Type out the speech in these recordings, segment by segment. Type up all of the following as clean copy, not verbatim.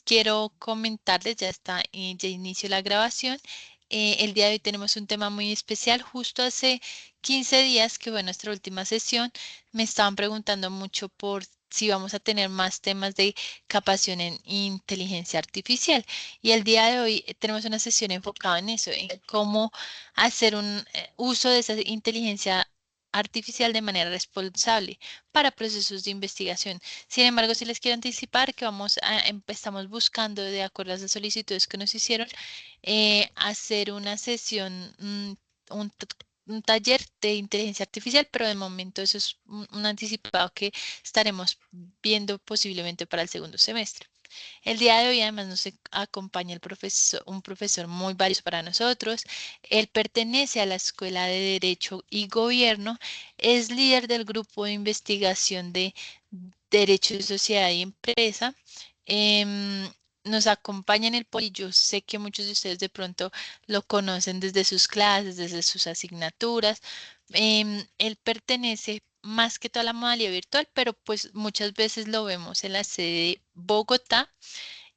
quiero comentarles, ya está, ya inició la grabación. El día de hoy tenemos un tema muy especial. Justo hace 15 días, que fue nuestra última sesión, me estaban preguntando mucho por si vamos a tener más temas de capacitación en inteligencia artificial. Y el día de hoy tenemos una sesión enfocada en eso, en cómo hacer un uso de esa inteligencia artificial de manera responsable para procesos de investigación. Sin embargo, si les quiero anticipar que estamos buscando, de acuerdo a las solicitudes que nos hicieron, hacer una sesión, un, t- un taller de inteligencia artificial, pero de momento eso es un anticipado que estaremos viendo posiblemente para el segundo semestre. El día de hoy además nos acompaña un profesor muy valioso para nosotros. Él pertenece a la Escuela de Derecho y Gobierno, es líder del grupo de investigación de Derecho de Sociedad y Empresa. Em, Nos acompaña en el y yo sé que muchos de ustedes de pronto lo conocen desde sus clases, desde sus asignaturas. Él pertenece más que toda la modalidad virtual, pero pues muchas veces lo vemos en la sede de Bogotá.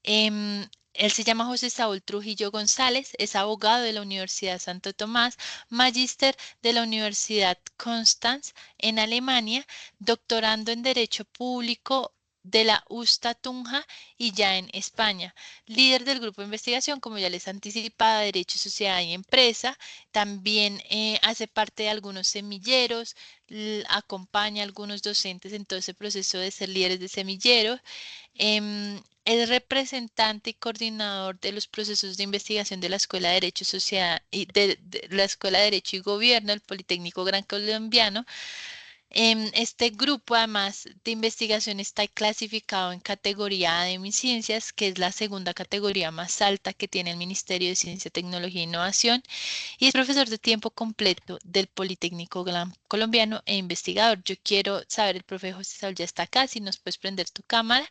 Él se llama José Saúl Trujillo González, es abogado de la Universidad Santo Tomás, magíster de la Universidad Constanz en Alemania, doctorando en Derecho Público de la USTA Tunja y ya en España. Líder del grupo de investigación, como ya les anticipaba, Derecho, Sociedad y Empresa. También hace parte de algunos semilleros, acompaña a algunos docentes en todo ese proceso de ser líderes de semilleros. Es representante y coordinador de los procesos de investigación de la Escuela de Derecho Sociedad y de la Escuela de Derecho y Gobierno del Politécnico Gran Colombiano. Este grupo, además de investigación, está clasificado en categoría de ciencias, que es la segunda categoría más alta que tiene el Ministerio de Ciencia, Tecnología e Innovación, y es profesor de tiempo completo del Politécnico Gran Colombiano e investigador. Yo quiero saber, el profe José Saúl ya está acá, si nos puedes prender tu cámara,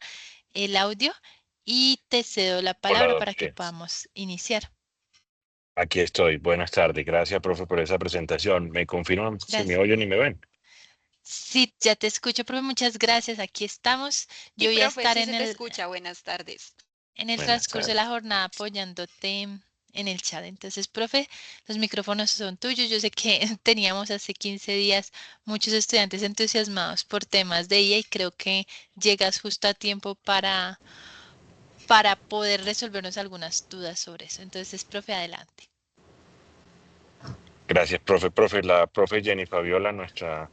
el audio, y te cedo la palabra Hola, para que sí, podamos iniciar. aquí estoy. Buenas tardes. Gracias, profe, por esa presentación. ¿Me confirman si me Gracias. oyen y me ven? Sí, ya te escucho, profe, muchas gracias. Aquí estamos. Sí, Yo voy a profe, estar sí se te escucha. Buenas tardes. en el Buenas transcurso de la tardes. jornada apoyándote en el chat. Entonces, profe, los micrófonos son tuyos. Yo sé que teníamos hace 15 días muchos estudiantes entusiasmados por temas de IA y creo que llegas justo a tiempo para poder resolvernos algunas dudas sobre eso. Entonces, profe, adelante. Gracias, profe. Profe, la profe Jenny Fabiola, nuestra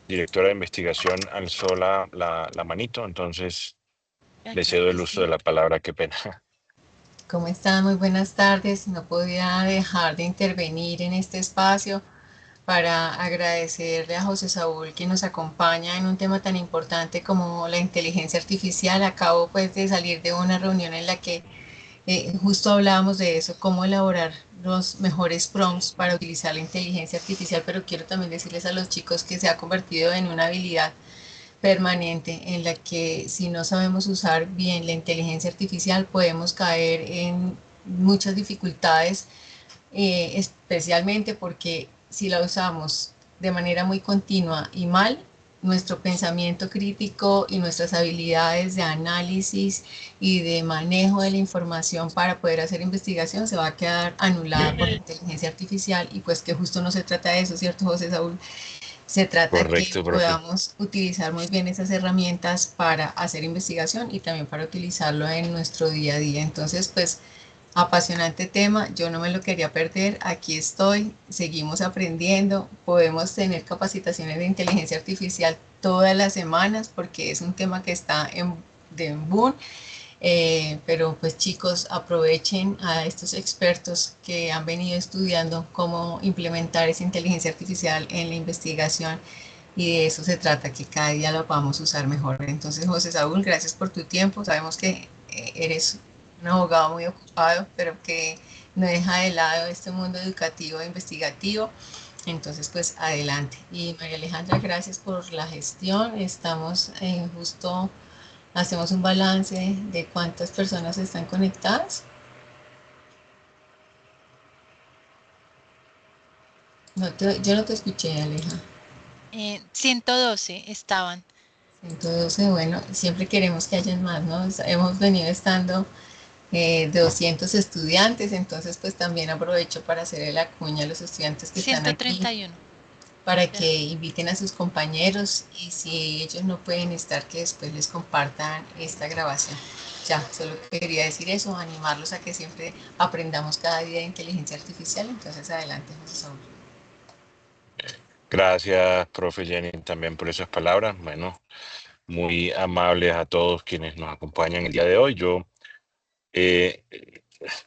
directora de investigación, alzó la manito, entonces Ah, le claro cedo que el uso de sí. la palabra. Qué pena. ¿Cómo están? Muy buenas tardes. No podía dejar de intervenir en este espacio para agradecerle a José Saúl que nos acompaña en un tema tan importante como la inteligencia artificial. Acabo pues de salir de una reunión en la que justo hablábamos de eso, cómo elaborar los mejores prompts para utilizar la inteligencia artificial, pero quiero también decirles a los chicos que se ha convertido en una habilidad permanente en la que si no sabemos usar bien la inteligencia artificial podemos caer en muchas dificultades, especialmente porque si la usamos de manera muy continua y mal, nuestro pensamiento crítico y nuestras habilidades de análisis y de manejo de la información para poder hacer investigación se va a quedar anulada por la inteligencia artificial y pues que justo no se trata de eso, ¿cierto, José Saúl? Se trata de que Correcto, profe. podamos utilizar muy bien esas herramientas para hacer investigación y también para utilizarlo en nuestro día a día. Entonces, pues, apasionante tema, yo no me lo quería perder, aquí estoy, seguimos aprendiendo, podemos tener capacitaciones de inteligencia artificial todas las semanas porque es un tema que está en boom, pero pues chicos, aprovechen a estos expertos que han venido estudiando cómo implementar esa inteligencia artificial en la investigación y de eso se trata, que cada día lo podamos usar mejor. Entonces, José Saúl, gracias por tu tiempo. Sabemos que eres un abogado muy ocupado, pero que no deja de lado este mundo educativo e investigativo. Entonces, pues adelante. Y María Alejandra, gracias por la gestión. Estamos justo hacemos un balance de cuántas personas están conectadas. Yo no te escuché, Aleja. 112 estaban. Entonces, bueno, siempre queremos que hayan más, ¿no? Hemos venido estando 200 estudiantes, entonces pues también aprovecho para hacerle la cuña a los estudiantes que están aquí 131. para Ya. que inviten a sus compañeros y si ellos no pueden estar, que después les compartan esta grabación. Ya, solo quería decir eso, animarlos a que siempre aprendamos cada día de inteligencia artificial. Entonces, adelante, José Saúl. Gracias, profe Jenny, también por esas palabras. Bueno, muy amables a todos quienes nos acompañan el día de hoy. Yo eh,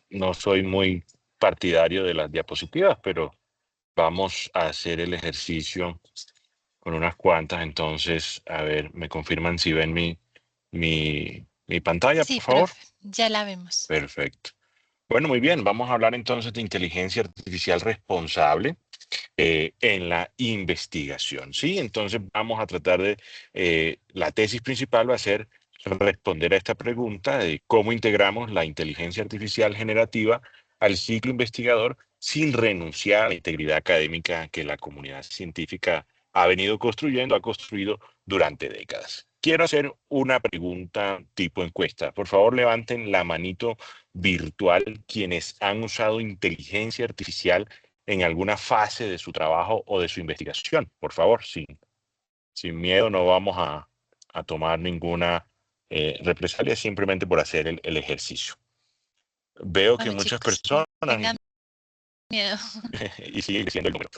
no soy muy partidario de las diapositivas, pero vamos a hacer el ejercicio con unas cuantas. Entonces, a ver, me confirman si ven mi pantalla, Sí, por favor. profe, ya la vemos. Perfecto. Bueno, muy bien. Vamos a hablar entonces de inteligencia artificial responsable en la investigación, ¿sí? Entonces vamos a tratar de, la tesis principal va a ser responder a esta pregunta de cómo integramos la inteligencia artificial generativa al ciclo investigador sin renunciar a la integridad académica que la comunidad científica ha venido construyendo, ha construido durante décadas. Quiero hacer una pregunta tipo encuesta. Por favor, levanten la manito virtual quienes han usado inteligencia artificial en alguna fase de su trabajo o de su investigación. Por favor, sin miedo, no vamos a tomar ninguna represalia simplemente por hacer el ejercicio. Veo que Bueno, muchas chicos, personas, tengan miedo. y sigue creciendo el número.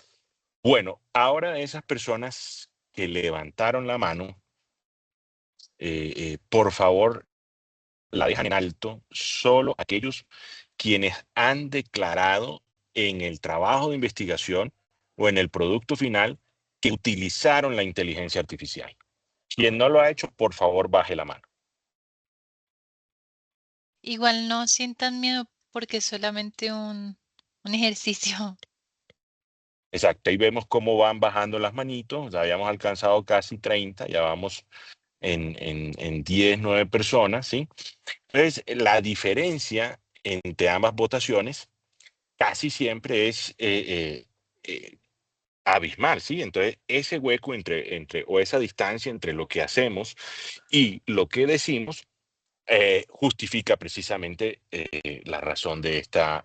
Bueno, ahora esas personas que levantaron la mano, por favor, la dejan en alto, solo aquellos quienes han declarado en el trabajo de investigación o en el producto final que utilizaron la inteligencia artificial. Quien no lo ha hecho, por favor, baje la mano. Igual no sientan miedo porque es solamente un ejercicio. Exacto, ahí vemos cómo van bajando las manitos, ya habíamos alcanzado casi 30, ya vamos en 10, 9 personas, ¿sí? Entonces, la diferencia entre ambas votaciones casi siempre es abismal, ¿sí? Entonces, ese hueco o esa distancia entre lo que hacemos y lo que decimos justifica precisamente la razón de esta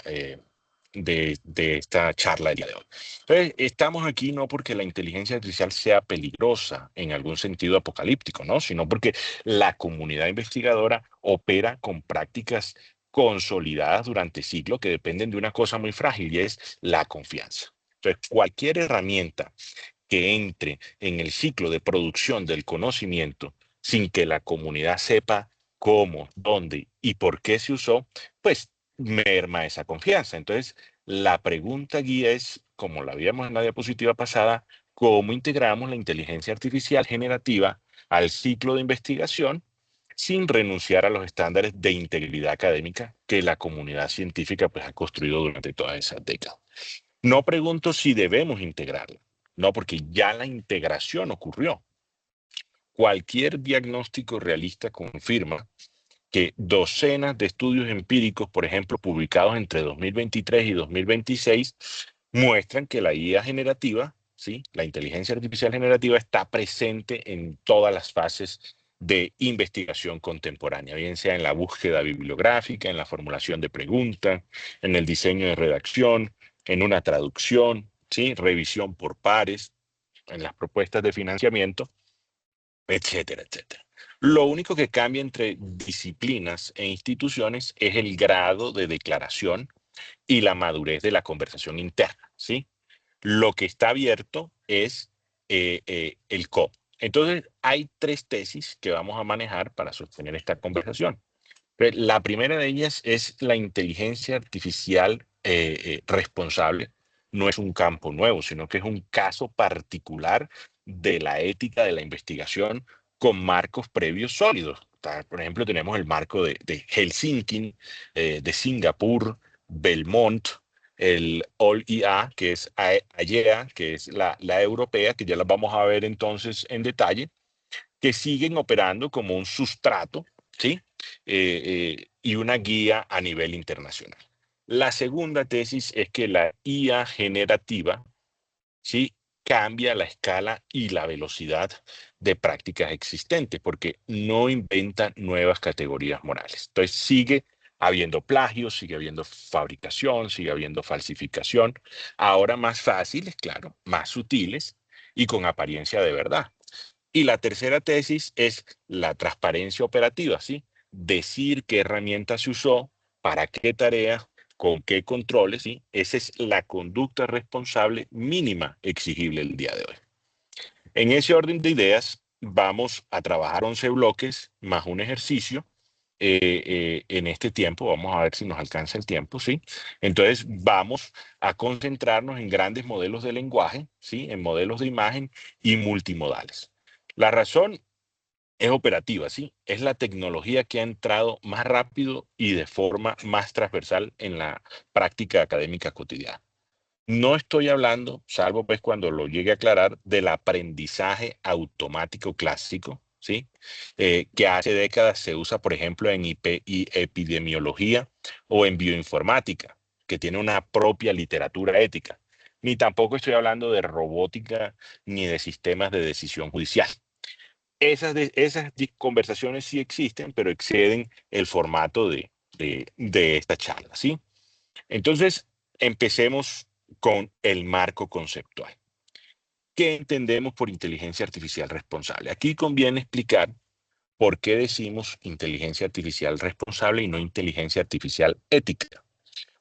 charla del día de hoy. Entonces, estamos aquí no porque la inteligencia artificial sea peligrosa en algún sentido apocalíptico, ¿no? Sino porque la comunidad investigadora opera con prácticas consolidadas durante siglos que dependen de una cosa muy frágil y es la confianza. Entonces, cualquier herramienta que entre en el ciclo de producción del conocimiento sin que la comunidad sepa cómo, dónde y por qué se usó, pues merma esa confianza. Entonces, la pregunta guía es, como la vimos en la diapositiva pasada, ¿cómo integramos la inteligencia artificial generativa al ciclo de investigación sin renunciar a los estándares de integridad académica que la comunidad científica pues, ha construido durante todas esas décadas? No pregunto si debemos integrarla, no, porque ya la integración ocurrió. Cualquier diagnóstico realista confirma que docenas de estudios empíricos, por ejemplo, publicados entre 2023 y 2026, muestran que la IA generativa, ¿sí? La inteligencia artificial generativa está presente en todas las fases de investigación contemporánea, bien sea en la búsqueda bibliográfica, en la formulación de preguntas, en el diseño de redacción, en una traducción, ¿sí? Revisión por pares, en las propuestas de financiamiento, etcétera, etcétera. Lo único que cambia entre disciplinas e instituciones es el grado de declaración y la madurez de la conversación interna, ¿sí? Lo que está abierto es el cómo. Entonces, hay tres tesis que vamos a manejar para sostener esta conversación. La primera de ellas es la inteligencia artificial responsable. No es un campo nuevo, sino que es un caso particular de la ética de la investigación con marcos previos sólidos. Por ejemplo, tenemos el marco de Helsinki, de Singapur, Belmont, el All-IA, que es AEA, que es la europea, que ya la vamos a ver entonces en detalle, que siguen operando como un sustrato, ¿sí? Y una guía a nivel internacional. La segunda tesis es que la IA generativa, ¿sí? cambia la escala y la velocidad de prácticas existentes, porque no inventa nuevas categorías morales. Entonces sigue habiendo plagio, sigue habiendo fabricación, sigue habiendo falsificación, ahora más fáciles, claro, más sutiles y con apariencia de verdad. Y la tercera tesis es la transparencia operativa, ¿sí? Decir qué herramienta se usó, para qué tarea, con qué controles, ¿sí? Esa es la conducta responsable mínima exigible el día de hoy. En ese orden de ideas, vamos a trabajar 11 bloques más un ejercicio en este tiempo. Vamos a ver si nos alcanza el tiempo, ¿sí? Entonces, vamos a concentrarnos en grandes modelos de lenguaje, ¿sí? En modelos de imagen y multimodales. La razón es operativa, ¿sí? Es la tecnología que ha entrado más rápido y de forma más transversal en la práctica académica cotidiana. No estoy hablando, salvo pues cuando lo llegue a aclarar, del aprendizaje automático clásico, ¿sí? Que hace décadas se usa, por ejemplo, en y epidemiología o en bioinformática, que tiene una propia literatura ética. Ni tampoco estoy hablando de robótica ni de sistemas de decisión judicial. Esas conversaciones sí existen, pero exceden el formato de esta charla, ¿sí? Entonces, empecemos con el marco conceptual. ¿Qué entendemos por inteligencia artificial responsable? Aquí conviene explicar por qué decimos inteligencia artificial responsable y no inteligencia artificial ética.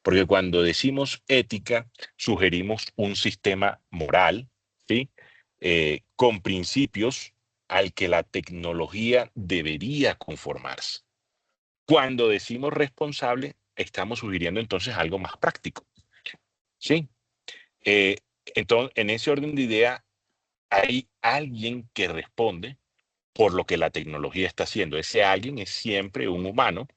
Porque cuando decimos ética, sugerimos un sistema moral, ¿sí? Con principios al que la tecnología debería conformarse. Cuando decimos responsable, estamos sugiriendo entonces algo más práctico, ¿sí? Eh, entonces, en ese orden de idea, hay alguien que responde por lo que la tecnología está haciendo. Ese alguien es siempre un humano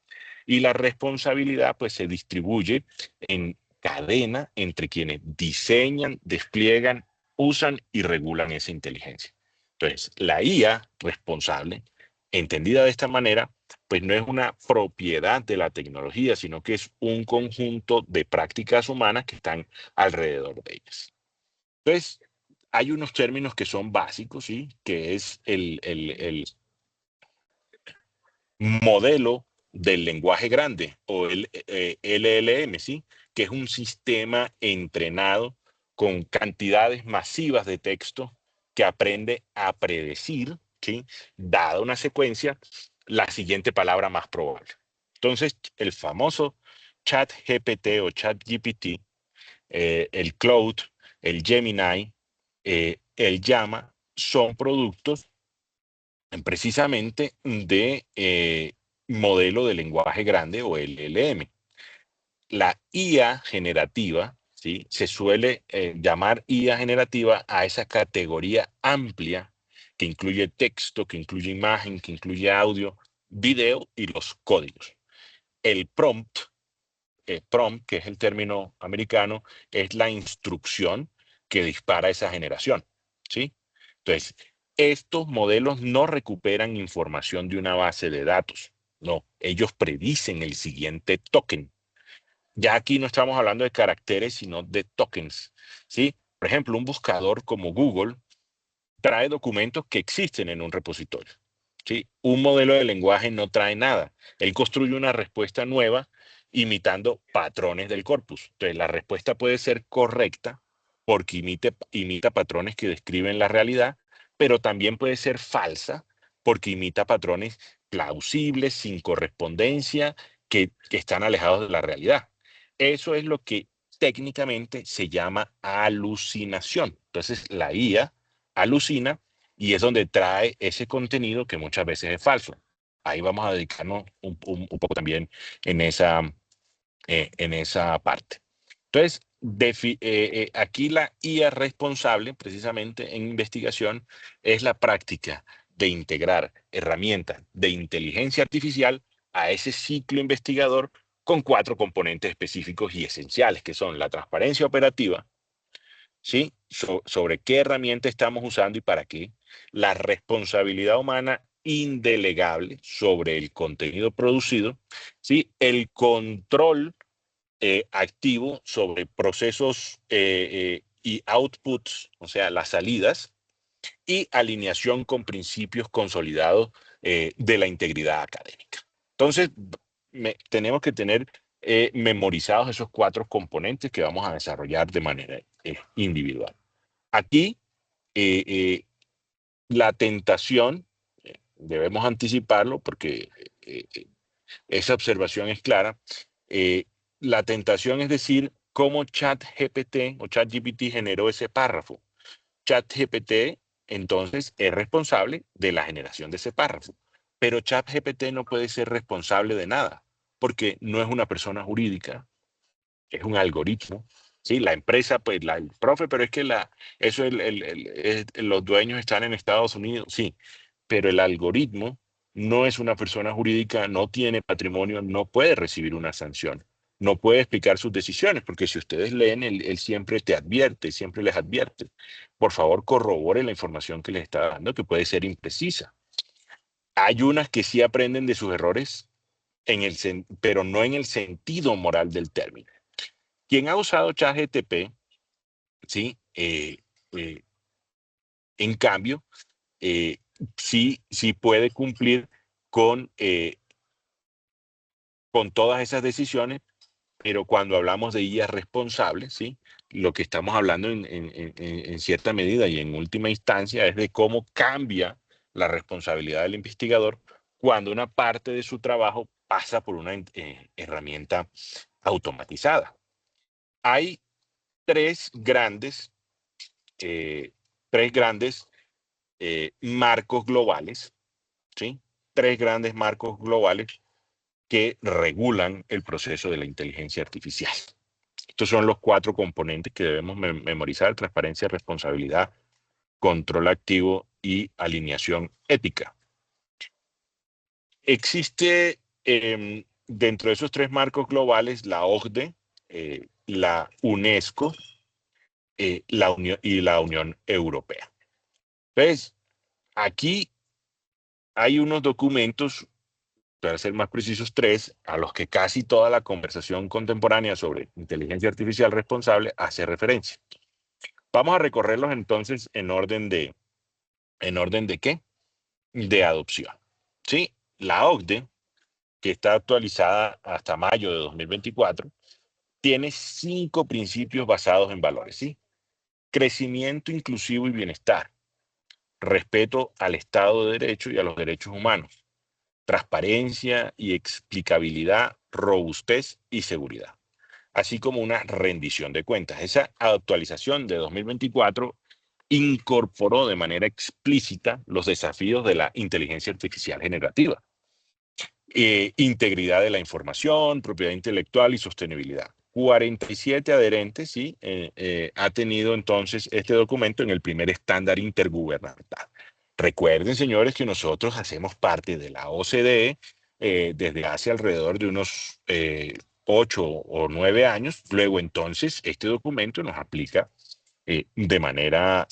y la responsabilidad pues se distribuye en cadena entre quienes diseñan, despliegan, usan y regulan esa inteligencia. Entonces, la IA responsable, entendida de esta manera, pues no es una propiedad de la tecnología, sino que es un conjunto de prácticas humanas que están alrededor de ellas. Entonces, hay unos términos que son básicos, ¿sí? Que es el modelo del lenguaje grande o el LLM, ¿sí? Que es un sistema entrenado con cantidades masivas de texto que aprende a predecir, ¿sí? Dada una secuencia, la siguiente palabra más probable. Entonces, el famoso chat GPT o chat GPT, el Cloud, el Gemini, el Llama, son productos precisamente de modelo de lenguaje grande o LLM. La IA generativa, ¿sí? Se suele llamar IA generativa a esa categoría amplia que incluye texto, que incluye imagen, que incluye audio, video y los códigos. El prompt, que es el término americano, es la instrucción que dispara esa generación, ¿sí? Entonces, estos modelos no recuperan información de una base de datos, no, ellos predicen el siguiente token. Ya aquí no estamos hablando de caracteres, sino de tokens, ¿sí? Por ejemplo, un buscador como Google trae documentos que existen en un repositorio, ¿sí? Un modelo de lenguaje no trae nada. Él construye una respuesta nueva imitando patrones del corpus. Entonces, la respuesta puede ser correcta porque imita patrones que describen la realidad, pero también puede ser falsa porque imita patrones plausibles, sin correspondencia, que están alejados de la realidad. Eso es lo que técnicamente se llama alucinación. Entonces, la IA alucina y es donde trae ese contenido que muchas veces es falso. Ahí vamos a dedicarnos un poco también en esa parte. Entonces, aquí la IA responsable, precisamente en investigación, es la práctica de integrar herramientas de inteligencia artificial a ese ciclo investigador con 4 componentes específicos y esenciales, que son la transparencia operativa, ¿sí? Sobre qué herramienta estamos usando y para qué, la responsabilidad humana indelegable sobre el contenido producido, ¿sí? El control activo sobre procesos y outputs, o sea, las salidas, y alineación con principios consolidados de la integridad académica. Entonces, tenemos que tener memorizados esos 4 componentes que vamos a desarrollar de manera individual. Aquí, la tentación, debemos anticiparlo porque esa observación es clara. La tentación es decir, cómo ChatGPT o ChatGPT generó ese párrafo. ChatGPT entonces es responsable de la generación de ese párrafo, pero ChatGPT no puede ser responsable de nada porque no es una persona jurídica, es un algoritmo. Sí, la empresa, pues el profe, pero es que eso los dueños están en Estados Unidos, sí, pero el algoritmo no es una persona jurídica, no tiene patrimonio, no puede recibir una sanción, no puede explicar sus decisiones, porque si ustedes leen, él siempre te advierte, siempre les advierte. Por favor, corrobore la información que les está dando, que puede ser imprecisa. Hay unas que sí aprenden de sus errores, pero no en el sentido moral del término. Quien ha usado ChatGPT, ¿sí? En cambio, sí puede cumplir con todas esas decisiones, pero cuando hablamos de IA responsable, ¿sí? Lo que estamos hablando en cierta medida y en última instancia es de cómo cambia la responsabilidad del investigador cuando una parte de su trabajo pasa por una herramienta automatizada. Hay tres grandes marcos globales, ¿sí? 3 grandes marcos globales que regulan el proceso de la inteligencia artificial. Estos son los 4 componentes que debemos memorizar: transparencia, responsabilidad, control activo y alineación ética. Existe dentro de esos 3 marcos globales la OCDE, la UNESCO y la Unión Europea. Entonces, aquí hay unos documentos, para ser más precisos 3, a los que casi toda la conversación contemporánea sobre inteligencia artificial responsable hace referencia. Vamos a recorrerlos entonces ¿en orden de qué? De adopción. ¿Sí? La OCDE, que está actualizada hasta mayo de 2024, tiene 5 principios basados en valores, ¿sí? Crecimiento inclusivo y bienestar, respeto al Estado de Derecho y a los derechos humanos, transparencia y explicabilidad, robustez y seguridad, así como una rendición de cuentas. Esa actualización de 2024 incorporó de manera explícita los desafíos de la inteligencia artificial generativa, integridad de la información, propiedad intelectual y sostenibilidad. 47 adherentes, ¿sí? Ha tenido entonces este documento en el primer estándar intergubernamental. Recuerden, señores, que nosotros hacemos parte de la OCDE desde hace alrededor de unos 8 o 9 años. Luego, entonces, este documento nos aplica de manera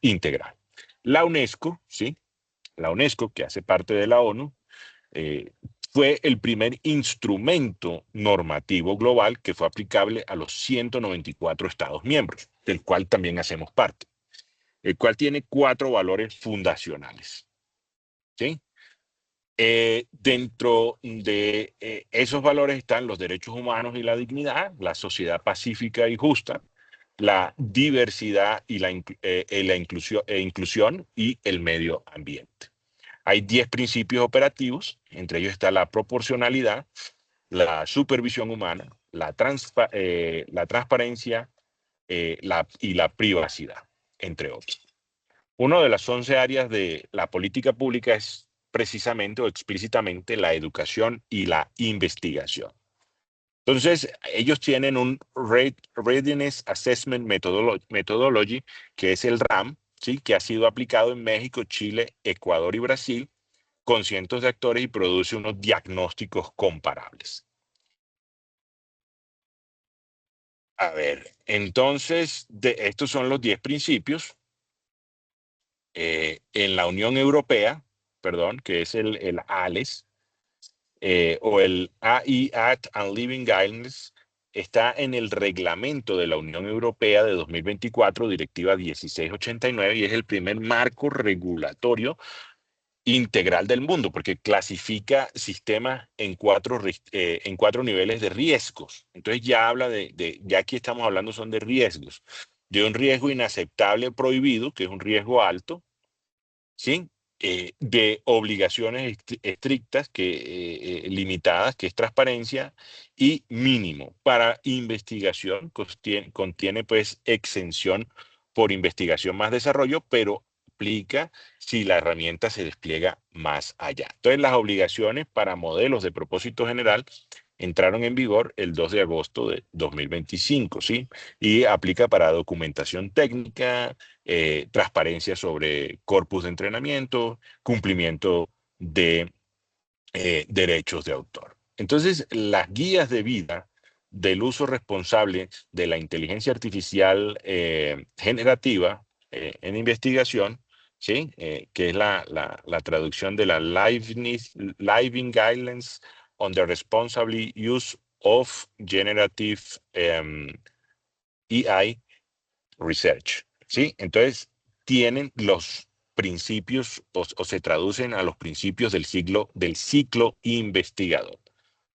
integral. La UNESCO, ¿sí? La UNESCO, que hace parte de la ONU, fue el primer instrumento normativo global que fue aplicable a los 194 Estados miembros, del cual también hacemos parte, el cual tiene 4 valores fundacionales. ¿Sí? Dentro de esos valores están los derechos humanos y la dignidad, la sociedad pacífica y justa, la diversidad y la inclusión y el medio ambiente. Hay 10 principios operativos, entre ellos está la proporcionalidad, la supervisión humana, la transparencia y la privacidad, entre otros. Una de las 11 áreas de la política pública es precisamente o explícitamente la educación y la investigación. Entonces, ellos tienen un Readiness Assessment Methodology, que es el RAM, ¿sí? Que ha sido aplicado en México, Chile, Ecuador y Brasil, con cientos de actores, y produce unos diagnósticos comparables. A ver, entonces, estos son los 10 principios. En la Unión Europea, perdón, que es el ALES, o el AI Act and Living Guidelines, está en el reglamento de la Unión Europea de 2024, Directiva 1689, y es el primer marco regulatorio integral del mundo, porque clasifica sistemas en cuatro niveles de riesgos. Entonces ya habla ya aquí estamos hablando son de riesgos, de un riesgo inaceptable prohibido, que es un riesgo alto, ¿sí? De obligaciones estrictas, limitadas, que es transparencia, y mínimo. Para investigación contiene pues exención por investigación más desarrollo, pero aplica si la herramienta se despliega más allá. Entonces, las obligaciones para modelos de propósito general entraron en vigor el 2 de agosto de 2025, ¿sí? Y aplica para documentación técnica, transparencia sobre corpus de entrenamiento, cumplimiento de derechos de autor. Entonces, las guías de vida del uso responsable de la inteligencia artificial generativa en investigación, ¿sí? Que es la traducción de la Living Guidelines on the Responsible Use of Generative AI Research, ¿sí? Entonces, tienen los principios o se traducen a los principios del ciclo investigador,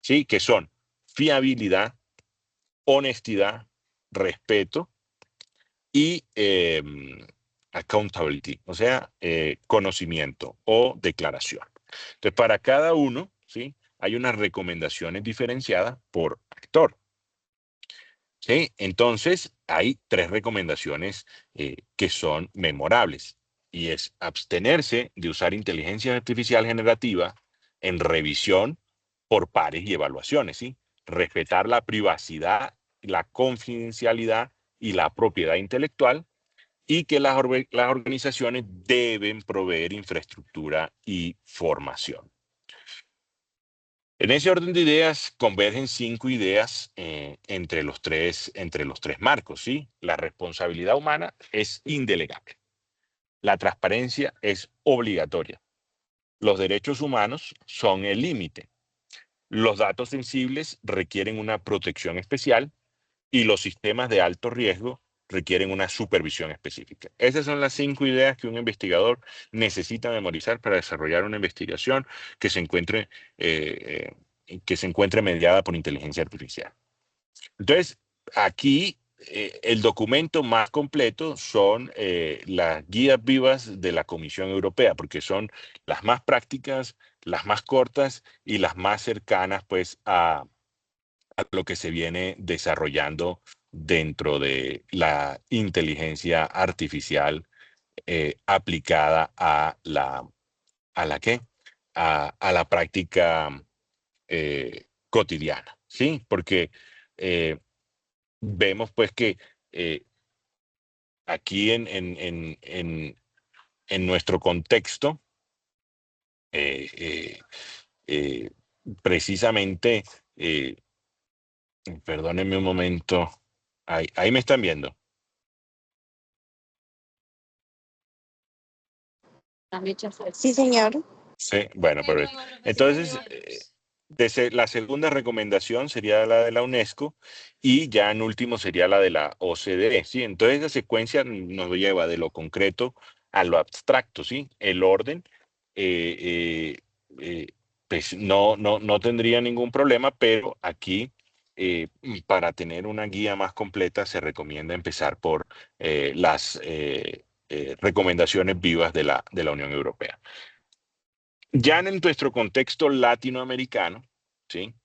¿sí? Que son fiabilidad, honestidad, respeto y accountability, o sea, conocimiento o declaración. Entonces, para cada uno, ¿sí? Hay unas recomendaciones diferenciadas por actor. ¿Sí? Entonces, hay tres recomendaciones que son memorables y es abstenerse de usar inteligencia artificial generativa en revisión por pares y evaluaciones, ¿sí? Respetar la privacidad, la confidencialidad y la propiedad intelectual y que las organizaciones deben proveer infraestructura y formación. En ese orden de ideas convergen 5 ideas entre los tres marcos, ¿sí? La responsabilidad humana es indelegable. La transparencia es obligatoria. Los derechos humanos son el límite. Los datos sensibles requieren una protección especial y los sistemas de alto riesgo requieren una supervisión específica. Esas son las 5 ideas que un investigador necesita memorizar para desarrollar una investigación que que se encuentre mediada por inteligencia artificial. Entonces, aquí el documento más completo son las guías vivas de la Comisión Europea, porque son las más prácticas, las más cortas y las más cercanas pues a lo que se viene desarrollando dentro de la inteligencia artificial aplicada a la ¿qué? A la práctica cotidiana, ¿sí? Porque vemos pues que aquí en nuestro contexto, eh, eh, eh, precisamente, perdónenme un momento, ahí me están viendo. Sí, señor. Sí, bueno, perfecto. Entonces, la segunda recomendación sería la de la UNESCO y ya en último sería la de la OCDE, ¿sí? Entonces, la secuencia nos lleva de lo concreto a lo abstracto, ¿sí? El orden, eh, eh, pues no tendría ningún problema, pero aquí, para tener una guía más completa, se recomienda empezar por las recomendaciones vivas de la Unión Europea. Ya en nuestro contexto latinoamericano, ¿sí?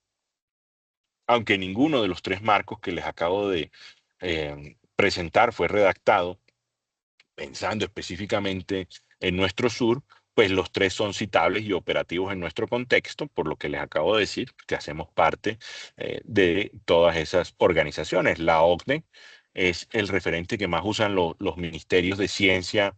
Aunque ninguno de los tres marcos que les acabo de presentar fue redactado pensando específicamente en nuestro sur, pues los tres son citables y operativos en nuestro contexto, por lo que les acabo de decir, que hacemos parte de todas esas organizaciones. La OCDE es el referente que más usan los ministerios de ciencia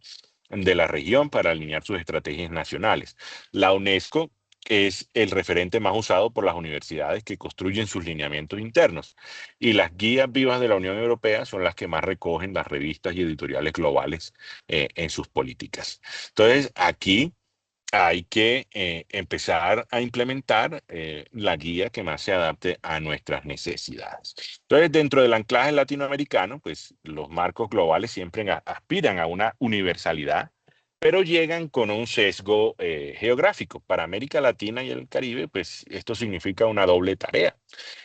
de la región para alinear sus estrategias nacionales. La UNESCO es el referente más usado por las universidades que construyen sus lineamientos internos. Y las guías vivas de la Unión Europea son las que más recogen las revistas y editoriales globales en sus políticas. Entonces, aquí hay que empezar a implementar la guía que más se adapte a nuestras necesidades. Entonces, dentro del anclaje latinoamericano, pues los marcos globales siempre aspiran a una universalidad, pero llegan con un sesgo geográfico. Para América Latina y el Caribe, pues esto significa una doble tarea,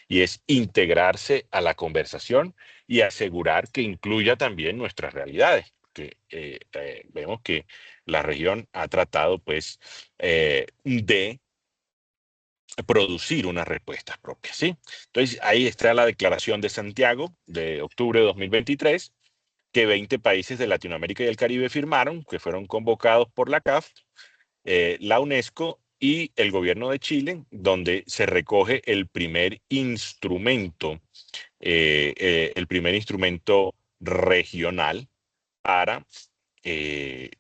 y es integrarse a la conversación y asegurar que incluya también nuestras realidades. Que vemos que la región ha tratado pues de producir unas respuestas propias, ¿sí? Entonces ahí está la Declaración de Santiago de octubre de 2023, que 20 países de Latinoamérica y el Caribe firmaron, que fueron convocados por la CAF, la UNESCO y el gobierno de Chile, donde se recoge el primer instrumento regional para el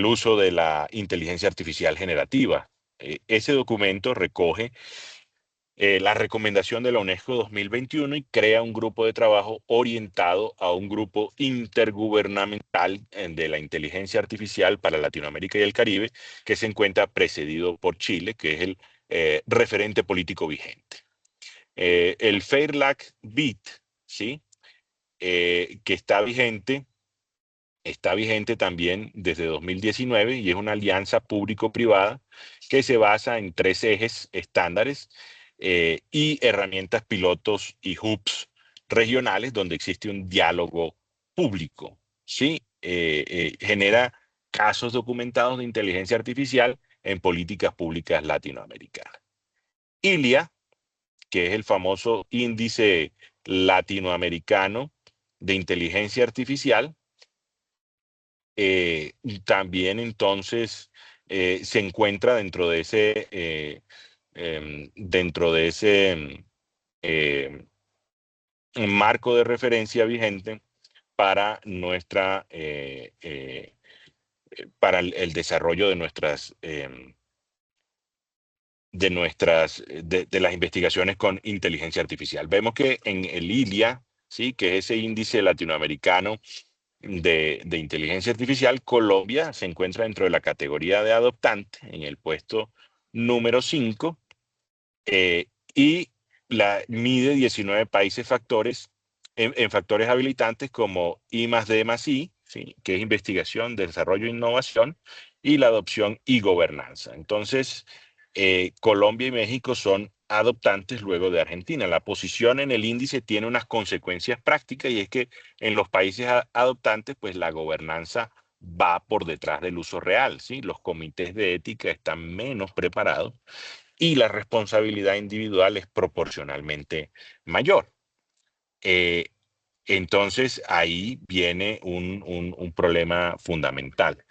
uso de la inteligencia artificial generativa. Ese documento recoge la recomendación de la UNESCO 2021 y crea un grupo de trabajo orientado a un grupo intergubernamental de la inteligencia artificial para Latinoamérica y el Caribe, que se encuentra precedido por Chile, que es el referente político vigente. El FAIRLAC BIT, ¿sí? Que está vigente también desde 2019 y es una alianza público-privada que se basa en 3 ejes estándares y herramientas pilotos y hubs regionales donde existe un diálogo público, ¿sí? Genera casos documentados de inteligencia artificial en políticas públicas latinoamericanas. ILIA, que es el famoso índice latinoamericano de inteligencia artificial, también entonces se encuentra dentro de ese em, marco de referencia vigente para para el desarrollo de de las investigaciones con inteligencia artificial. Vemos que en el ILIA, ¿sí? Que es ese índice latinoamericano de inteligencia artificial, Colombia se encuentra dentro de la categoría de adoptante en el puesto número 5 eh, y mide 19 países en factores habilitantes como I+D+I, ¿sí? Que es investigación, desarrollo e innovación, y la adopción y gobernanza. Entonces, Colombia y México son adoptantes luego de Argentina. La posición en el índice tiene unas consecuencias prácticas y es que en los países adoptantes, pues la gobernanza va por detrás del uso real, ¿sí? Los comités de ética están menos preparados y la responsabilidad individual es proporcionalmente mayor. Eh, entonces ahí viene un problema fundamental.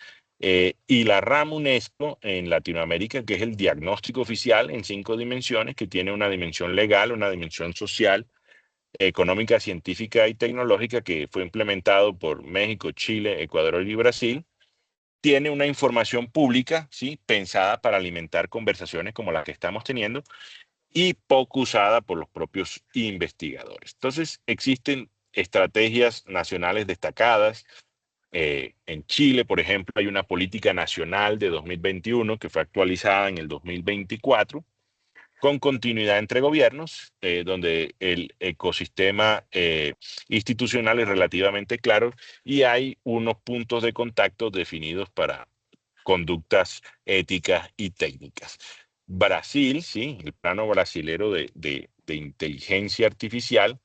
Y la rama UNESCO en Latinoamérica, que es el diagnóstico oficial en 5 dimensiones, que tiene una dimensión legal, una dimensión social, económica, científica y tecnológica, que fue implementado por México, Chile, Ecuador y Brasil, tiene una información pública, ¿sí? Pensada para alimentar conversaciones como la que estamos teniendo y poco usada por los propios investigadores. Entonces, existen estrategias nacionales destacadas. En Chile, por ejemplo, hay una política nacional de 2021 que fue actualizada en el 2024 con continuidad entre gobiernos, donde el ecosistema institucional es relativamente claro y hay unos puntos de contacto definidos para conductas éticas y técnicas. Brasil, sí, el plano brasilero de inteligencia artificial,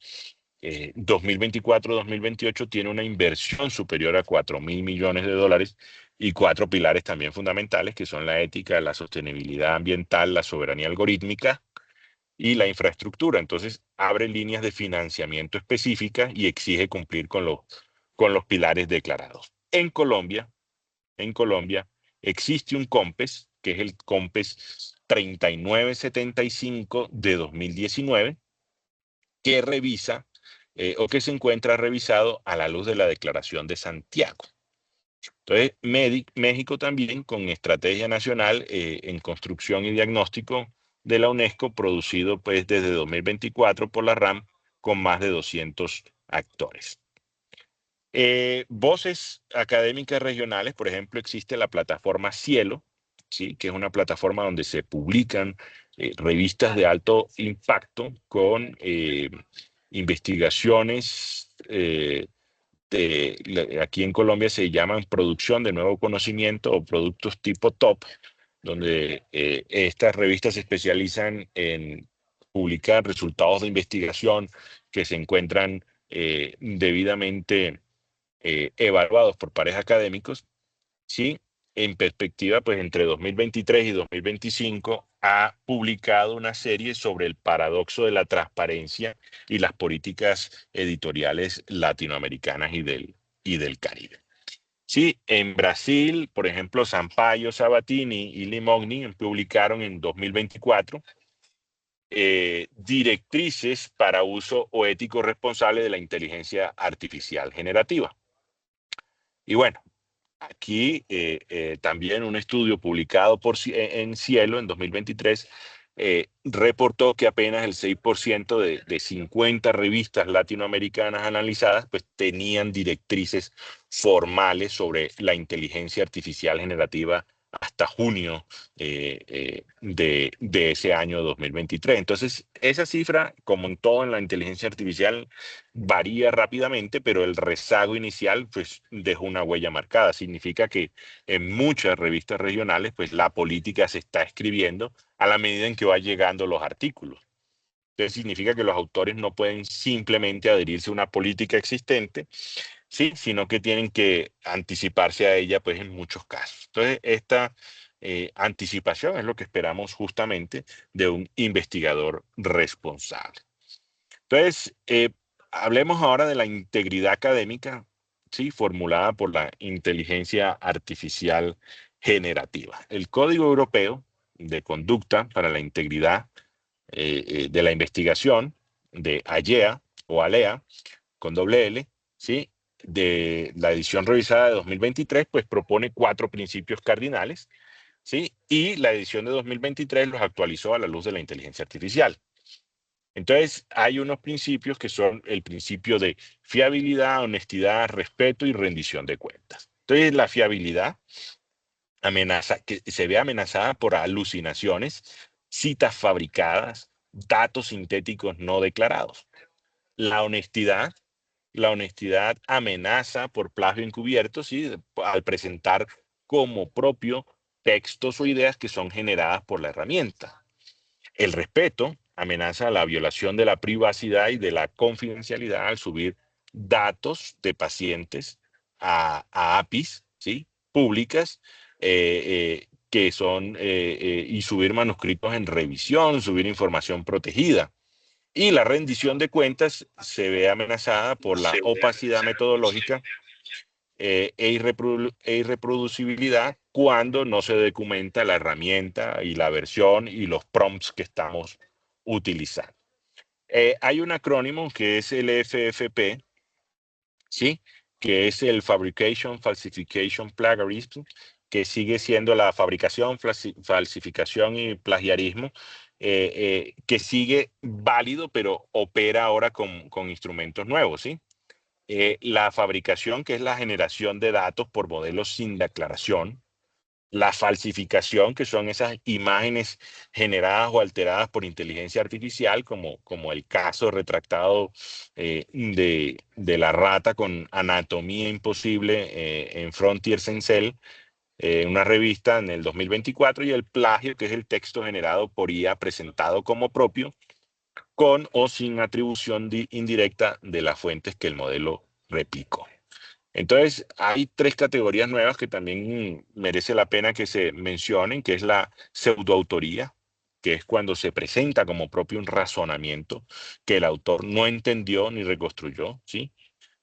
2024-2028 tiene una inversión superior a 4.000 millones de dólares y 4 pilares también fundamentales, que son la ética, la sostenibilidad ambiental, la soberanía algorítmica y la infraestructura. Entonces, abre líneas de financiamiento específicas y exige cumplir con los pilares declarados. En Colombia existe un COMPES, que es el COMPES 3975 de 2019, que revisa o que se encuentra revisado a la luz de la Declaración de Santiago. Entonces, México también con estrategia nacional en construcción y diagnóstico de la UNESCO, producido pues desde 2024 por la RAM con más de 200 actores. Voces académicas regionales, por ejemplo, existe la plataforma Cielo, ¿sí? Que es una plataforma donde se publican revistas de alto impacto con investigaciones aquí en Colombia se llaman producción de nuevo conocimiento o productos tipo top, donde estas revistas se especializan en publicar resultados de investigación que se encuentran debidamente evaluados por pares académicos, ¿sí? En perspectiva, pues entre 2023 y 2025 ha publicado una serie sobre el paradoxo de la transparencia y las políticas editoriales latinoamericanas y del Caribe. Sí, en Brasil, por ejemplo, Sampaio, Sabatini y Limogni publicaron en 2024 directrices para uso o ético responsable de la inteligencia artificial generativa. Y bueno, aquí también un estudio publicado en Cielo en 2023 reportó que apenas el 6% de 50 revistas latinoamericanas analizadas pues tenían directrices formales sobre la inteligencia artificial generativa hasta junio de ese año 2023. Entonces, esa cifra, como en todo en la inteligencia artificial, varía rápidamente, pero el rezago inicial pues dejó una huella marcada. Significa que en muchas revistas regionales pues la política se está escribiendo a la medida en que va llegando los artículos. Entonces significa que los autores no pueden simplemente adherirse a una política existente, sí, sino que tienen que anticiparse a ella pues en muchos casos. Entonces esta anticipación es lo que esperamos justamente de un investigador responsable. Entonces, hablemos ahora de la integridad académica, ¿sí? Formulada por la inteligencia artificial generativa. El Código Europeo de Conducta para la Integridad de la Investigación, de AYEA o ALEA, con doble L, ¿sí? De la edición revisada de 2023, pues propone 4 principios cardinales, ¿sí? Y la edición de 2023 los actualizó a la luz de la inteligencia artificial. Entonces, hay unos principios que son el principio de fiabilidad, honestidad, respeto y rendición de cuentas. Entonces, la fiabilidad que se ve amenazada por alucinaciones, citas fabricadas, datos sintéticos no declarados. La honestidad amenaza por plagio encubierto, ¿sí? Al presentar como propio textos o ideas que son generadas por la herramienta. El respeto amenaza la violación de la privacidad y de la confidencialidad al subir datos de pacientes a APIs, ¿sí? Públicas que son y subir manuscritos en revisión, subir información protegida. Y la rendición de cuentas se ve amenazada por la opacidad metodológica irreproducibilidad cuando no se documenta la herramienta y la versión y los prompts que estamos utilizando. Hay un acrónimo que es el FFP, ¿sí? Que es el Fabrication, Falsification, Plagiarism, que sigue siendo la fabricación, falsificación y plagiarismo, que sigue válido, pero opera ahora con instrumentos nuevos, ¿sí? La fabricación, que es la generación de datos por modelos sin declaración, la falsificación, que son esas imágenes generadas o alteradas por inteligencia artificial, como el caso retractado de la rata con anatomía imposible en Frontiers en Cell, una revista en el 2024, y el plagio, que es el texto generado por IA presentado como propio, con o sin atribución indirecta de las fuentes que el modelo replicó. Entonces, hay 3 categorías nuevas que también merece la pena que se mencionen, que es la pseudoautoría, que es cuando se presenta como propio un razonamiento que el autor no entendió ni reconstruyó, ¿sí?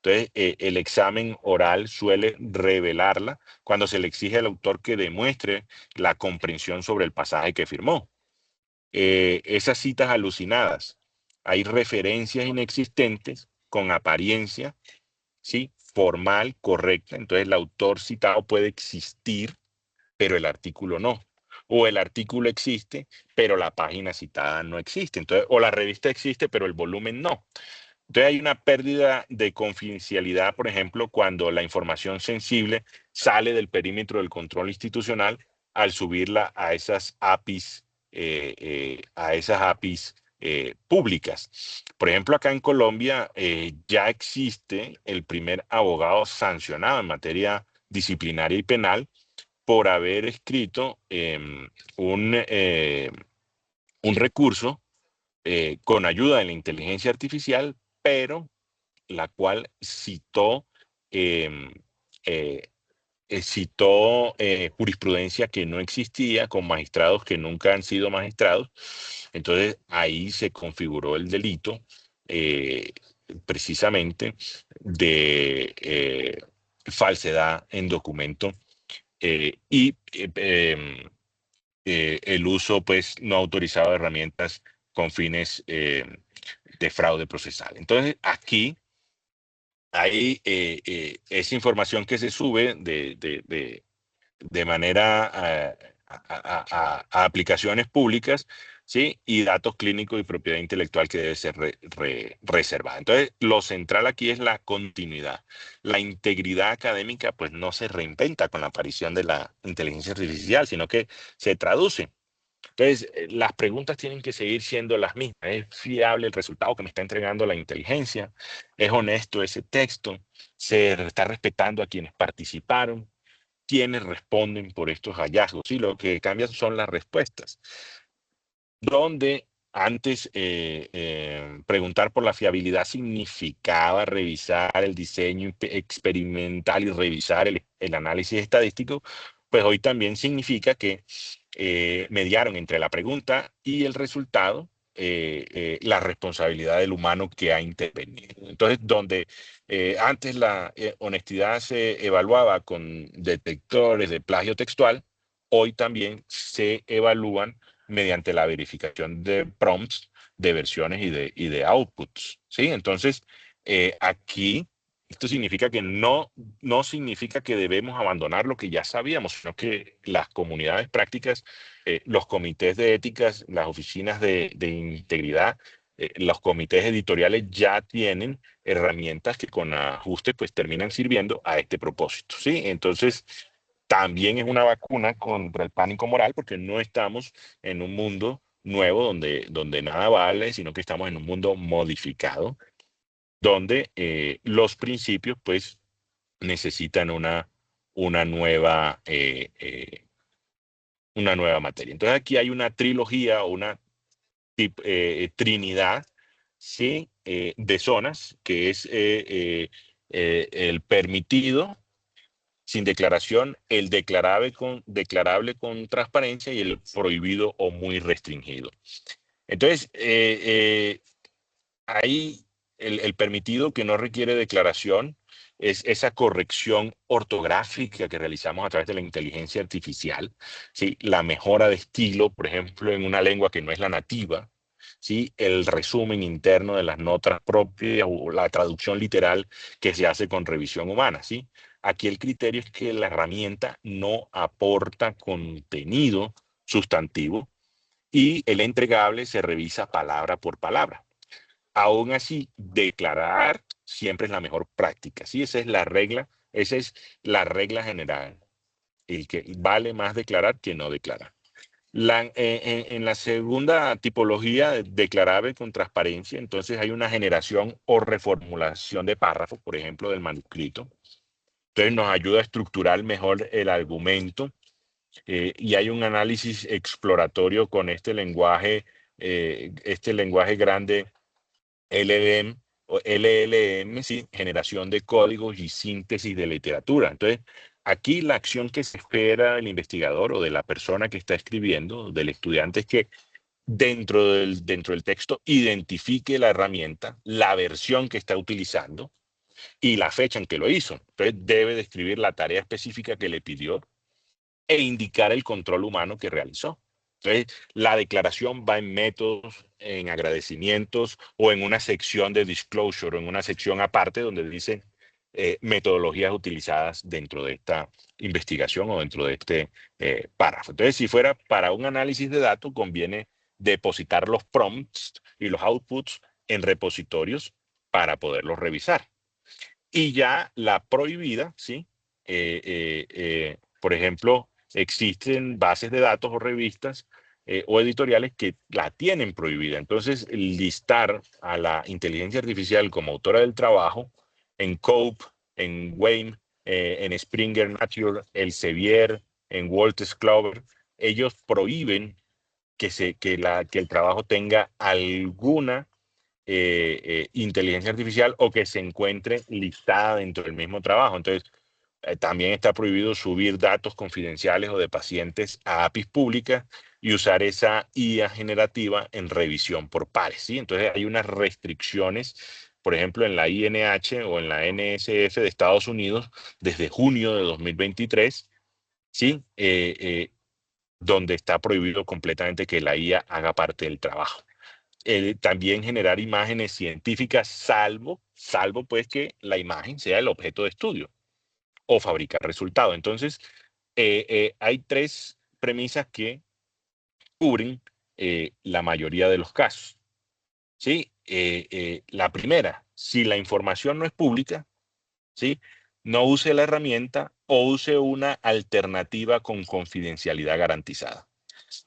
Entonces, el examen oral suele revelarla cuando se le exige al autor que demuestre la comprensión sobre el pasaje que firmó. Esas citas alucinadas, hay referencias inexistentes con apariencia, ¿sí? Formal, correcta. Entonces el autor citado puede existir, pero el artículo no. O el artículo existe, pero la página citada no existe. Entonces, o la revista existe, pero el volumen no. Entonces hay una pérdida de confidencialidad, por ejemplo, cuando la información sensible sale del perímetro del control institucional al subirla a esas APIs, públicas. Por ejemplo, acá en Colombia ya existe el primer abogado sancionado en materia disciplinaria y penal por haber escrito un recurso con ayuda de la inteligencia artificial, pero la cual em, eh, citó jurisprudencia que no existía con magistrados que nunca han sido magistrados. Entonces ahí se configuró el delito eh, precisamente de falsedad en documento y el uso pues no autorizado de herramientas con fines de fraude procesal. Entonces aquí hay esa información que se sube de manera a aplicaciones públicas, ¿sí? Y datos clínicos y propiedad intelectual que debe ser reservada. Entonces, lo central aquí es la continuidad. La integridad académica, pues, no se reinventa con la aparición de la inteligencia artificial, sino que se traduce. Entonces, las preguntas tienen que seguir siendo las mismas. ¿Es fiable el resultado que me está entregando la inteligencia? ¿Es honesto ese texto? ¿Se está respetando a quienes participaron? ¿Quiénes responden por estos hallazgos? Sí, lo que cambia son las respuestas. Donde antes preguntar por la fiabilidad significaba revisar el diseño experimental y revisar el análisis estadístico, pues hoy también significa que mediaron entre la pregunta y el resultado la responsabilidad del humano que ha intervenido. Entonces, donde antes la honestidad se evaluaba con detectores de plagio textual, hoy también se evalúan mediante la verificación de prompts, de versiones y de outputs, ¿sí? Entonces, aquí esto significa que no significa que debemos abandonar lo que ya sabíamos, sino que las comunidades prácticas, los comités de éticas, las oficinas de integridad, los comités editoriales ya tienen herramientas que con ajuste pues terminan sirviendo a este propósito, ¿sí? Entonces, también es una vacuna contra el pánico moral porque no estamos en un mundo nuevo donde nada vale, sino que estamos en un mundo modificado, donde los principios pues necesitan una nueva, una nueva materia. Entonces aquí hay una trilogía o una trinidad, ¿sí? De zonas, que es el permitido sin declaración, el declarable con transparencia y el prohibido o muy restringido. Entonces, ahí el permitido que no requiere declaración es esa corrección ortográfica que realizamos a través de la inteligencia artificial, ¿sí? La mejora de estilo, por ejemplo, en una lengua que no es la nativa, ¿sí? El resumen interno de las notas propias o la traducción literal que se hace con revisión humana, ¿sí? Aquí el criterio es que la herramienta no aporta contenido sustantivo y el entregable se revisa palabra por palabra. Aún así, declarar siempre es la mejor práctica, ¿sí? Esa es la regla general. El que vale más declarar que no declarar. En la segunda tipología, declarable con transparencia, entonces hay una generación o reformulación de párrafos, por ejemplo, del manuscrito. Entonces nos ayuda a estructurar mejor el argumento y hay un análisis exploratorio con este lenguaje grande LLM, o LLM, sí, generación de códigos y síntesis de literatura. Entonces, aquí la acción que se espera del investigador o de la persona que está escribiendo, del estudiante, es que dentro del texto identifique la herramienta, la versión que está utilizando y la fecha en que lo hizo. Entonces, debe describir la tarea específica que le pidió e indicar el control humano que realizó. Entonces, la declaración va en métodos, en agradecimientos o en una sección de disclosure, o en una sección aparte donde dice metodologías utilizadas dentro de esta investigación o dentro de este párrafo. Entonces, si fuera para un análisis de datos, conviene depositar los prompts y los outputs en repositorios para poderlos revisar. Y ya la prohibida, ¿sí? Por ejemplo, existen bases de datos o revistas o editoriales que la tienen prohibida. Entonces, listar a la inteligencia artificial como autora del trabajo en Cope, en Wayne, en Springer Nature, Elsevier, en Wolters Kluwer, ellos prohíben que el trabajo tenga alguna inteligencia artificial o que se encuentre listada dentro del mismo trabajo. Entonces, también está prohibido subir datos confidenciales o de pacientes a APIs públicas y usar esa IA generativa en revisión por pares, ¿sí? Entonces, hay unas restricciones, por ejemplo, en la INH o en la NSF de Estados Unidos, desde junio de 2023, ¿sí? Donde está prohibido completamente que la IA haga parte del trabajo. También generar imágenes científicas, salvo pues que la imagen sea el objeto de estudio o fabricar resultados. Entonces, hay tres premisas que cubren la mayoría de los casos. ¿Sí? La primera, si la información no es pública, ¿sí? No use la herramienta o use una alternativa con confidencialidad garantizada.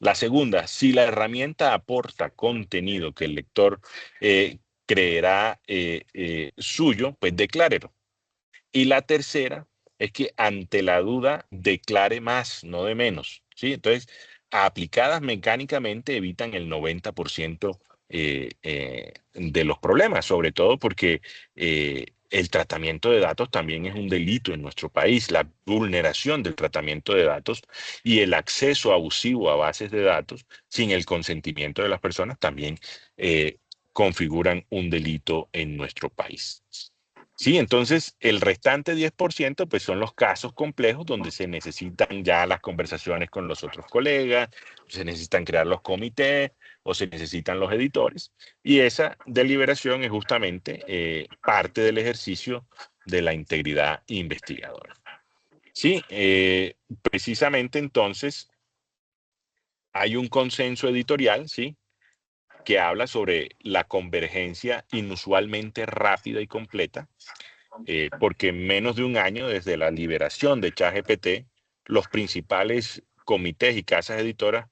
La segunda, si la herramienta aporta contenido que el lector creerá suyo, pues declárelo. Y la tercera es que ante la duda declare más, no de menos, ¿sí? Entonces, aplicadas mecánicamente evitan el 90% de los problemas, sobre todo porque el tratamiento de datos también es un delito en nuestro país, la vulneración del tratamiento de datos y el acceso abusivo a bases de datos sin el consentimiento de las personas también configuran un delito en nuestro país. Sí, entonces el restante 10% pues son los casos complejos donde se necesitan ya las conversaciones con los otros colegas, se necesitan crear los comités o se necesitan los editores. Y esa deliberación es justamente parte del ejercicio de la integridad investigadora. Sí, precisamente entonces hay un consenso editorial, ¿sí? Que habla sobre la convergencia inusualmente rápida y completa porque en menos de un año desde la liberación de ChatGPT, los principales comités y casas editoras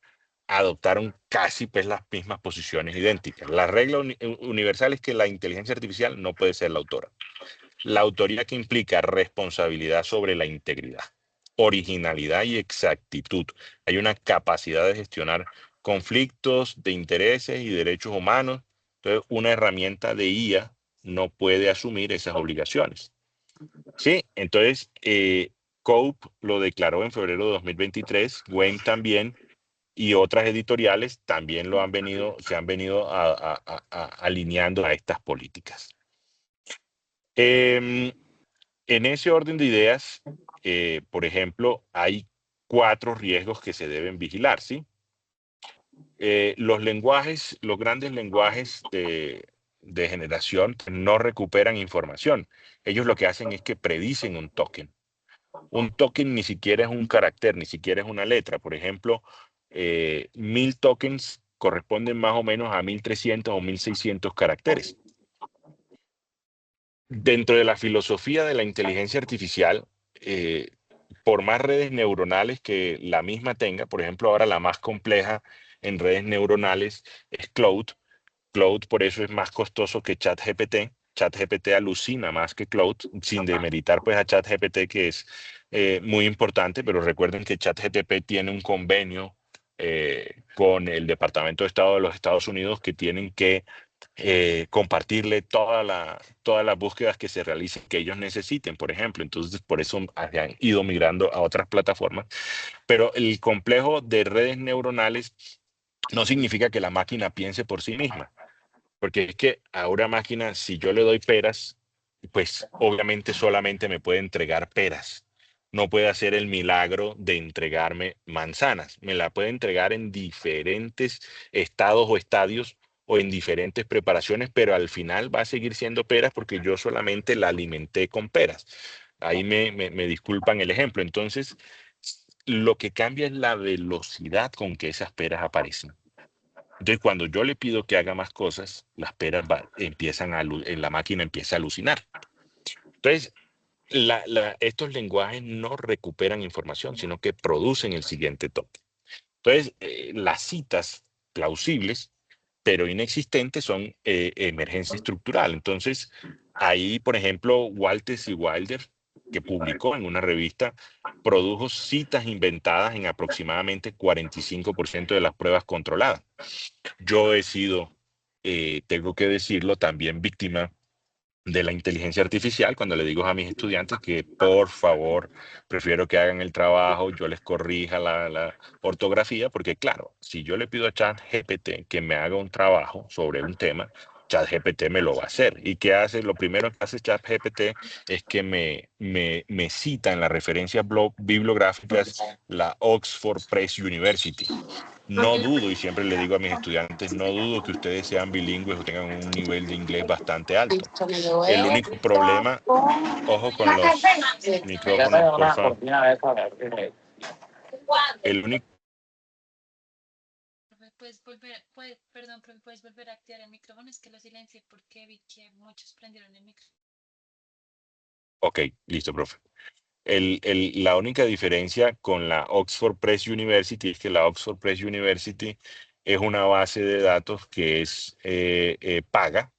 adoptaron casi pues, las mismas posiciones idénticas. La regla universal es que la inteligencia artificial no puede ser la autora. La autoría que implica responsabilidad sobre la integridad, originalidad y exactitud. Hay una capacidad de gestionar conflictos de intereses y derechos humanos. Entonces, una herramienta de IA no puede asumir esas obligaciones. Sí, entonces Cope lo declaró en febrero de 2023, Wayne también, y otras editoriales también se han venido alineando a estas políticas. En ese orden de ideas, por ejemplo, hay 4 riesgos que se deben vigilar, ¿sí? Los grandes lenguajes de generación no recuperan información. Ellos lo que hacen es que predicen un token. Un token ni siquiera es un carácter, ni siquiera es una letra. Por ejemplo, 1000 tokens corresponden más o menos a 1300 o 1600 caracteres. Dentro de la filosofía de la inteligencia artificial, por más redes neuronales que la misma tenga, por ejemplo, ahora la más compleja en redes neuronales es Claude. Claude por eso es más costoso que ChatGPT. ChatGPT alucina más que Claude, sin demeritar pues a ChatGPT que es muy importante, pero recuerden que ChatGPT tiene un convenio con el Departamento de Estado de los Estados Unidos que tienen que compartirle todas las búsquedas que se realicen, que ellos necesiten, por ejemplo. Entonces, por eso han ido migrando a otras plataformas. Pero el complejo de redes neuronales no significa que la máquina piense por sí misma. Porque es que a una máquina, si yo le doy peras, pues obviamente solamente me puede entregar peras. No puede hacer el milagro de entregarme manzanas. Me la puede entregar en diferentes estados o estadios o en diferentes preparaciones, pero al final va a seguir siendo peras porque yo solamente la alimenté con peras. Ahí me disculpan el ejemplo. Entonces, lo que cambia es la velocidad con que esas peras aparecen. Entonces, cuando yo le pido que haga más cosas, las peras la máquina empieza a alucinar. Entonces, estos lenguajes no recuperan información, sino que producen el siguiente toque. Entonces, las citas plausibles, pero inexistentes, son emergencia estructural. Entonces, ahí, por ejemplo, Walters y Wilder, que publicó en una revista, produjo citas inventadas en aproximadamente 45% de las pruebas controladas. Yo he sido, tengo que decirlo, también víctima de la inteligencia artificial cuando le digo a mis estudiantes que por favor prefiero que hagan el trabajo, yo les corrija la ortografía, porque claro, si yo le pido a ChatGPT que me haga un trabajo sobre un tema, ChatGPT me lo va a hacer. ¿Y qué hace? Lo primero que hace ChatGPT es que me cita en las referencias bibliográficas la Oxford Press University. No dudo, y siempre le digo a mis estudiantes, no dudo que ustedes sean bilingües o tengan un nivel de inglés bastante alto. El único problema, ojo con los micrófonos, por favor. El único, ¿Puedes volver, perdón, puedes volver a activar el micrófono? Es que lo silencié porque vi que muchos prendieron el micrófono. ok, listo, profe. La única diferencia con la Oxford Press University es que la Oxford Press University es una base de datos que es paga,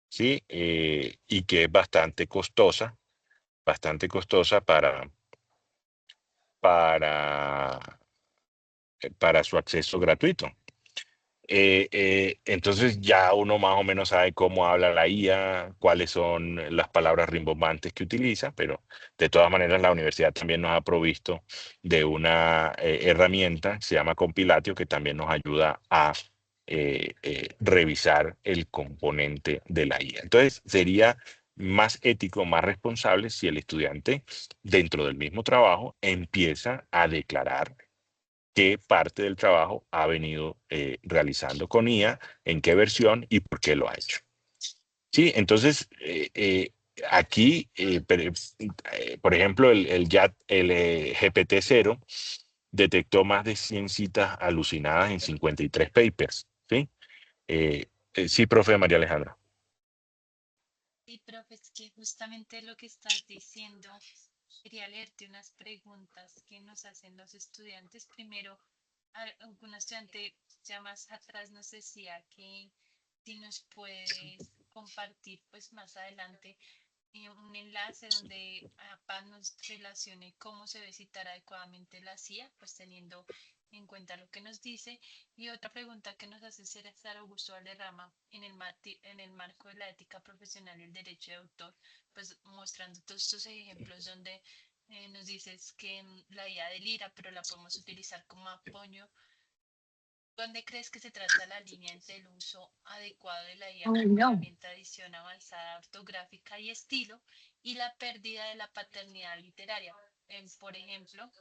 ¿sí? Y que es bastante costosa para, para su acceso gratuito. Entonces ya uno más o menos sabe cómo habla la IA, cuáles son las palabras rimbombantes que utiliza, pero de todas maneras la universidad también nos ha provisto de una herramienta que se llama Compilatio, que también nos ayuda a revisar el componente de la IA. Entonces sería más ético, más responsable si el estudiante dentro del mismo trabajo empieza a declarar qué parte del trabajo ha venido realizando con IA, en qué versión y por qué lo ha hecho. Sí, entonces aquí, por ejemplo, el GPT-0 detectó más de 100 citas alucinadas en 53 papers. Sí, sí, profe María Alejandra. Sí, profe, es que justamente lo que estás diciendo, quería leerte unas preguntas que nos hacen los estudiantes. Primero, algún estudiante ya más atrás nos decía que si nos puedes compartir pues más adelante un enlace donde APA nos relacione cómo se debe citar adecuadamente la CIA, pues teniendo en cuenta lo que nos dice. Y otra pregunta que nos hace César Augusto Valderrama en el marco de la ética profesional y el derecho de autor, pues mostrando todos estos ejemplos donde nos dices que la IA delira, pero la podemos utilizar como apoyo. ¿Dónde crees que se trata la línea entre el uso adecuado de la IA como herramienta de edición avanzada ortográfica y estilo y la pérdida de la paternidad literaria? Por ejemplo,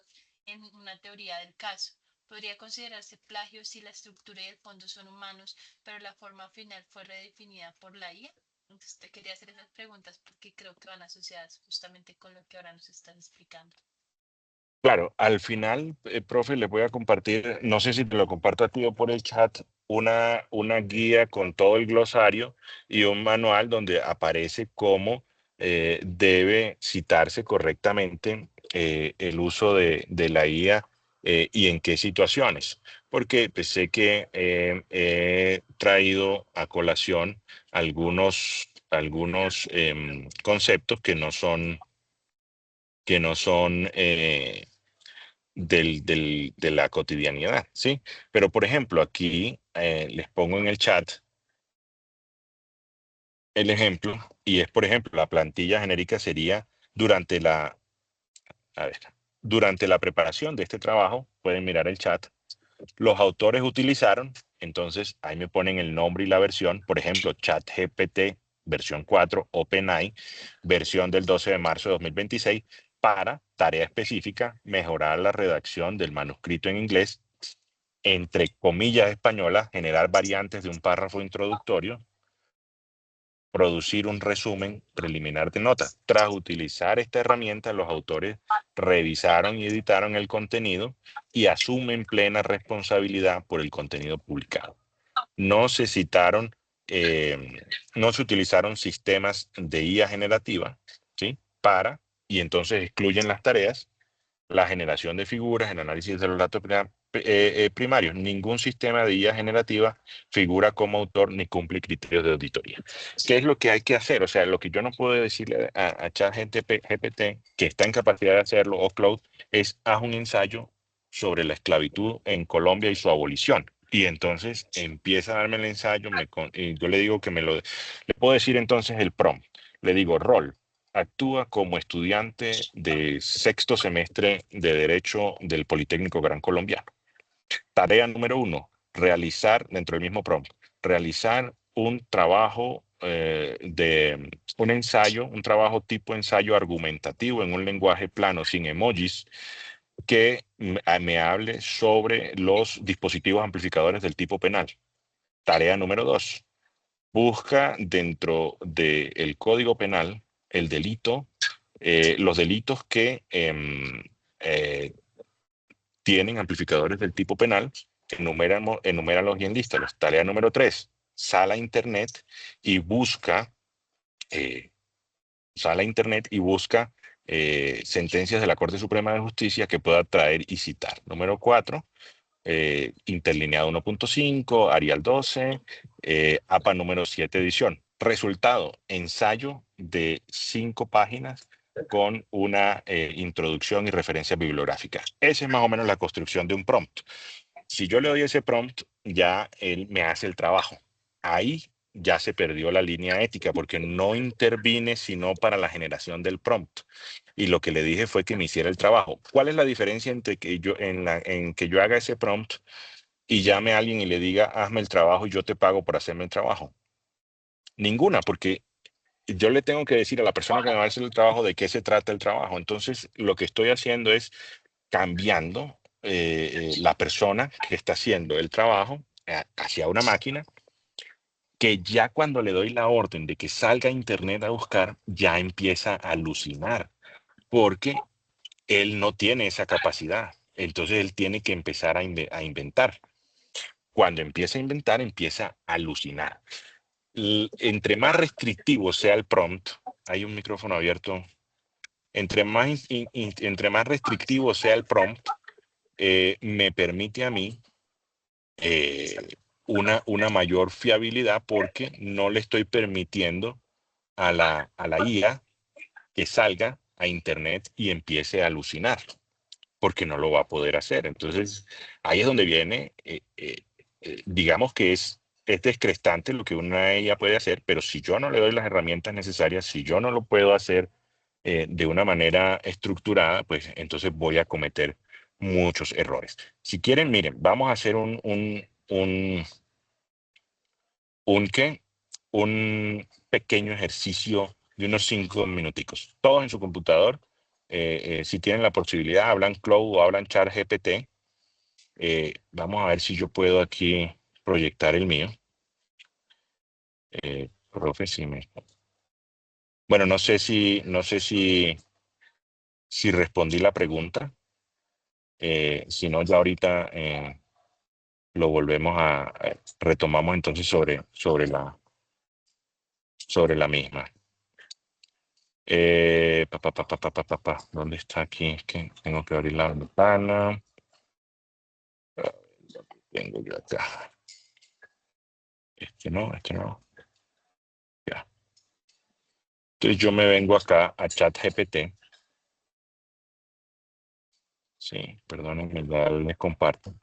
en una teoría del caso, podría considerarse plagio si la estructura y el fondo son humanos, pero la forma final fue redefinida por la IA. Entonces te quería hacer esas preguntas porque creo que van asociadas justamente con lo que ahora nos estás explicando. Claro, al final, profe, les voy a compartir, no sé si te lo comparto a ti o por el chat, una guía con todo el glosario y un manual donde aparece cómo debe citarse correctamente el uso de la IA y en qué situaciones. Porque pues, sé que he traído a colación algunos conceptos que no son de la cotidianidad, ¿sí? Pero, por ejemplo, aquí les pongo en el chat el ejemplo, y es, por ejemplo, la plantilla genérica sería durante a ver, durante la preparación de este trabajo, pueden mirar el chat, los autores utilizaron, entonces ahí me ponen el nombre y la versión, por ejemplo, ChatGPT versión 4, OpenAI, versión del 12 de marzo de 2026, para tarea específica, mejorar la redacción del manuscrito en inglés, entre comillas españolas, generar variantes de un párrafo introductorio, producir un resumen preliminar de notas. Tras utilizar esta herramienta, los autores revisaron y editaron el contenido y asumen plena responsabilidad por el contenido publicado. No se citaron, no se utilizaron sistemas de IA generativa, ¿sí? Y entonces excluyen las tareas, la generación de figuras, el análisis de los datos primarios. Ningún sistema de IA generativa figura como autor ni cumple criterios de auditoría. ¿Qué es lo que hay que hacer? O sea, lo que yo no puedo decirle a ChatGPT, que está en capacidad de hacerlo, o Claude, es haz un ensayo sobre la esclavitud en Colombia y su abolición. Y entonces empieza a darme el ensayo, y yo le digo que le puedo decir entonces el prompt. Le digo rol, actúa como estudiante de sexto semestre de Derecho del Politécnico Gran Colombiano. Tarea número 1, realizar, dentro del mismo prompt, realizar un trabajo un ensayo, un trabajo tipo ensayo argumentativo en un lenguaje plano sin emojis que me hable sobre los dispositivos amplificadores del tipo penal. Tarea número 2, busca dentro del Código Penal el delito, los delitos que tienen amplificadores del tipo penal, enuméralos y enlístalos. Tarea número 3, sala a internet y busca, sentencias de la Corte Suprema de Justicia que pueda traer y citar. Número 4, interlineado 1.5, Arial 12, APA número 7 edición. Resultado, ensayo de 5 páginas con una introducción y referencia bibliográfica. Esa es más o menos la construcción de un prompt. Si yo le doy ese prompt, ya él me hace el trabajo. Ahí ya se perdió la línea ética porque no intervine sino para la generación del prompt. Y lo que le dije fue que me hiciera el trabajo. ¿Cuál es la diferencia entre que en que yo haga ese prompt y llame a alguien y le diga, hazme el trabajo y yo te pago por hacerme el trabajo? Ninguna, porque yo le tengo que decir a la persona que me va a hacer el trabajo de qué se trata el trabajo. Entonces, lo que estoy haciendo es cambiando la persona que está haciendo el trabajo hacia una máquina que ya cuando le doy la orden de que salga a internet a buscar, ya empieza a alucinar, porque él no tiene esa capacidad. Entonces él tiene que empezar a inventar. Cuando empieza a inventar, empieza a alucinar. Entre más restrictivo sea el prompt, hay un micrófono abierto, entre más restrictivo sea el prompt, me permite a mí una mayor fiabilidad porque no le estoy permitiendo a la IA que salga a internet y empiece a alucinar, porque no lo va a poder hacer. Entonces, ahí es donde viene, digamos que es descrestante lo que una IA puede hacer, pero si yo no le doy las herramientas necesarias, si yo no lo puedo hacer de una manera estructurada, pues entonces voy a cometer muchos errores. Si quieren, miren, vamos a hacer ¿qué? Un pequeño ejercicio de unos 5 minuticos. Todos en su computador, si tienen la posibilidad, hablan Cloud o hablan ChatGPT. Vamos a ver si yo puedo aquí proyectar el mío. Profe, si me... Bueno, no sé si respondí la pregunta. Si no, ya ahorita lo volvemos retomamos entonces sobre la misma. ¿Dónde está aquí? Es que tengo que abrir la ventana. Tengo yo acá. Este no. Ya. Entonces yo me vengo acá a ChatGPT. Sí, perdónenme, ya les comparto.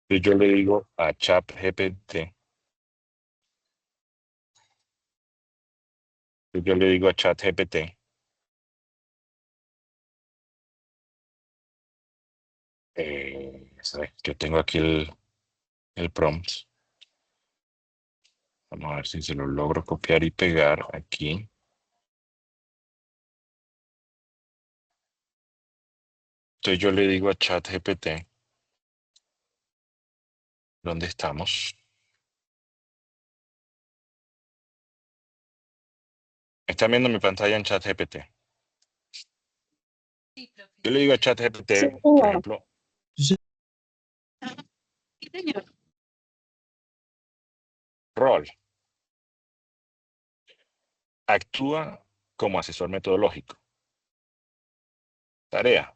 Entonces yo le digo a ChatGPT. Yo le digo a ChatGPT. ¿Sabes? Yo tengo aquí el prompt. Vamos a ver si se lo logro copiar y pegar aquí. Entonces yo le digo a ChatGPT, ¿dónde estamos? ¿Están viendo mi pantalla en ChatGPT? Sí, profe. Yo le digo a ChatGPT, Sí, por señor. ejemplo, Sí, señor. rol. Actúa como asesor metodológico. Tarea.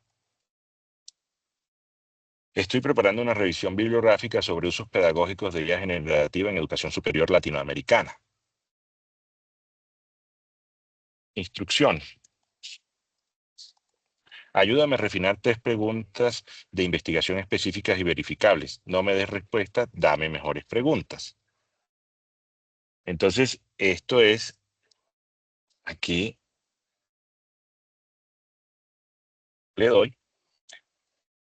Estoy preparando una revisión bibliográfica sobre usos pedagógicos de IA generativa en educación superior latinoamericana. Instrucción. Ayúdame a refinar 3 preguntas de investigación específicas y verificables. No me des respuestas, dame mejores preguntas. Entonces, esto es aquí. Le doy.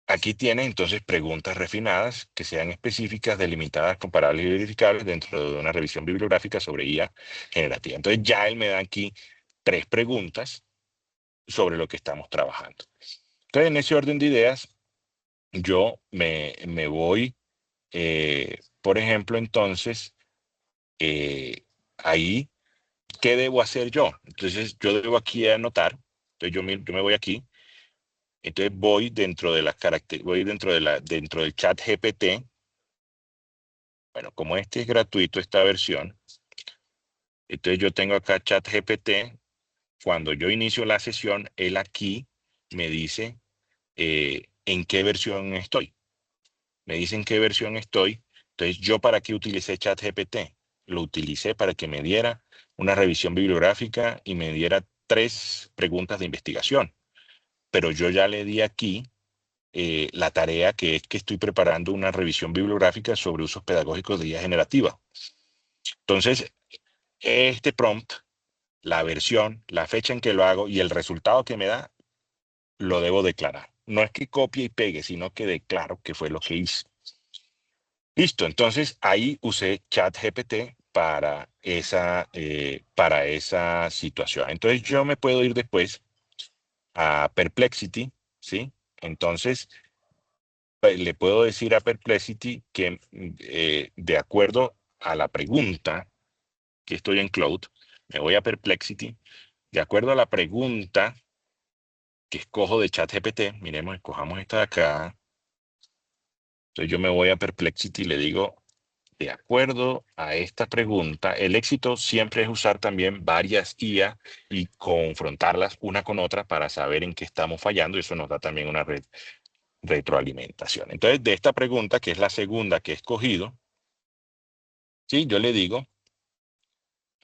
Aquí tiene entonces preguntas refinadas que sean específicas, delimitadas, comparables y verificables dentro de una revisión bibliográfica sobre IA generativa. Entonces ya él me da aquí 3 preguntas sobre lo que estamos trabajando. Entonces, en ese orden de ideas, yo me voy, por ejemplo, entonces, ahí, ¿qué debo hacer yo? Entonces, yo debo aquí anotar. Entonces, yo me voy aquí. Entonces, voy dentro de las características, voy dentro del chat GPT. Bueno, como este es gratuito, esta versión, entonces yo tengo acá chat GPT. Cuando yo inicio la sesión, él aquí me dice en qué versión estoy. Me dicen qué versión estoy. Entonces, ¿yo para qué utilicé ChatGPT? Lo utilicé para que me diera una revisión bibliográfica y me diera 3 preguntas de investigación. Pero yo ya le di aquí la tarea, que es que estoy preparando una revisión bibliográfica sobre usos pedagógicos de IA generativa. Entonces, este prompt, la versión, la fecha en que lo hago y el resultado que me da, lo debo declarar. No es que copie y pegue, sino que declaro que fue lo que hice. Listo, entonces ahí usé ChatGPT para esa situación. Entonces yo me puedo ir después a Perplexity, ¿sí? Entonces le puedo decir a Perplexity que de acuerdo a la pregunta que estoy en Cloud, me voy a Perplexity, de acuerdo a la pregunta que escojo de ChatGPT, miremos, escojamos esta de acá. Entonces yo me voy a Perplexity y le digo, de acuerdo a esta pregunta, el éxito siempre es usar también varias IA y confrontarlas una con otra para saber en qué estamos fallando, y eso nos da también una retroalimentación. Entonces, de esta pregunta, que es la segunda que he escogido, ¿sí? Yo le digo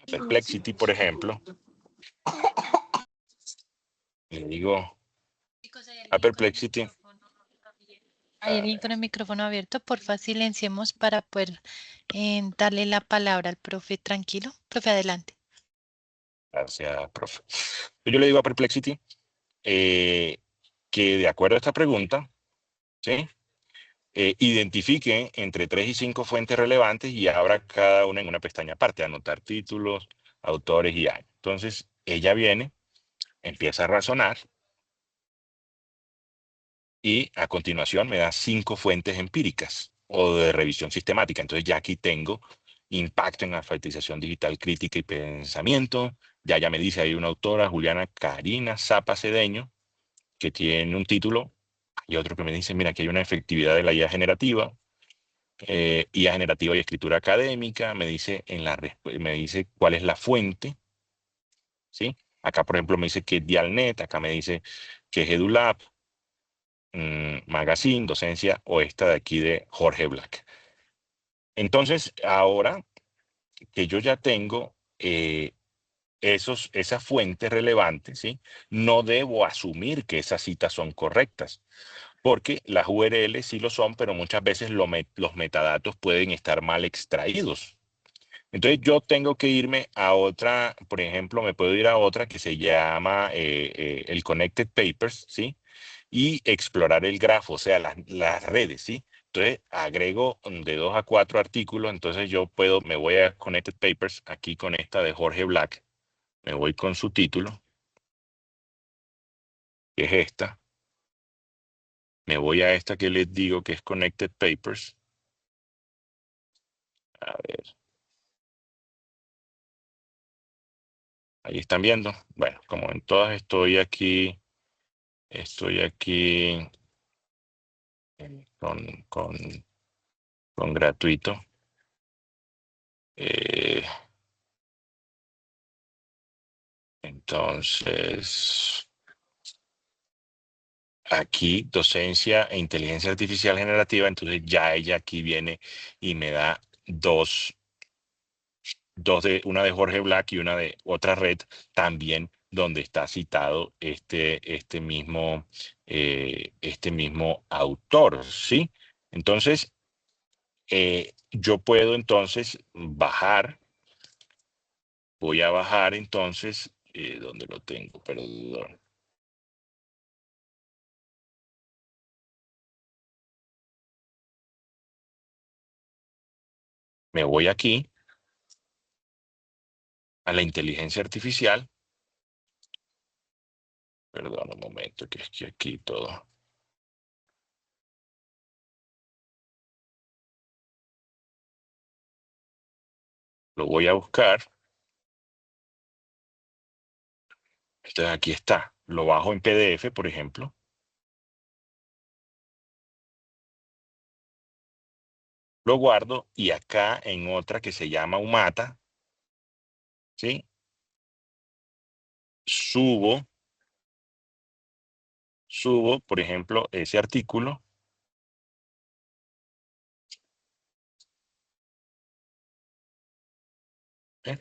a Perplexity, por ejemplo, le digo Chicos, hay a alguien con el Perplexity, micrófono abierto. Hay alguien con el micrófono abierto, porfa, silenciemos para poder darle la palabra al profe. Tranquilo. Profe, adelante. gracias, profe. Yo le digo a Perplexity que de acuerdo a esta pregunta, ¿sí? Identifique entre 3 y 5 fuentes relevantes y abra cada una en una pestaña aparte, anotar títulos, autores y años. Entonces, ella viene, empieza a razonar y a continuación me da 5 fuentes empíricas o de revisión sistemática. Entonces, ya aquí tengo impacto en la alfabetización digital crítica y pensamiento. Ya me dice, hay una autora, Juliana Karina Zapa Cedeño, que tiene un título, y otro que me dice, mira, que hay una efectividad de la IA generativa. IA generativa y escritura académica, me dice cuál es la fuente, ¿sí? Acá, por ejemplo, me dice que es Dialnet, acá me dice que es EduLab, Magazine, Docencia, o esta de aquí de Jorge Black. Entonces, ahora que yo ya tengo esas fuentes relevantes, ¿sí? No debo asumir que esas citas son correctas, porque las URLs sí lo son, pero muchas veces los metadatos pueden estar mal extraídos. Entonces yo tengo que irme a otra, por ejemplo, me puedo ir a otra que se llama el Connected Papers, ¿sí? Y explorar el grafo, o sea, las redes, ¿sí? Entonces agrego de 2 a 4 artículos, entonces me voy a Connected Papers, aquí con esta de Jorge Black, me voy con su título, que es esta, me voy a esta que les digo que es Connected Papers, a ver, Ahí están viendo. Bueno, como en todas estoy aquí con gratuito. Entonces, aquí docencia e inteligencia artificial generativa, entonces ya ella aquí viene y me da una de Jorge Black y una de otra red también donde está citado este mismo autor, ¿sí? Entonces, yo puedo entonces bajar, voy a bajar entonces, ¿dónde lo tengo? Perdón. Me voy aquí a la inteligencia artificial. Perdón un momento, que es que aquí todo. Lo voy a buscar. Entonces aquí está. Lo bajo en PDF, por ejemplo. Lo guardo y acá en otra que se llama Umata, ¿sí? Subo, por ejemplo, ese artículo. ¿Eh?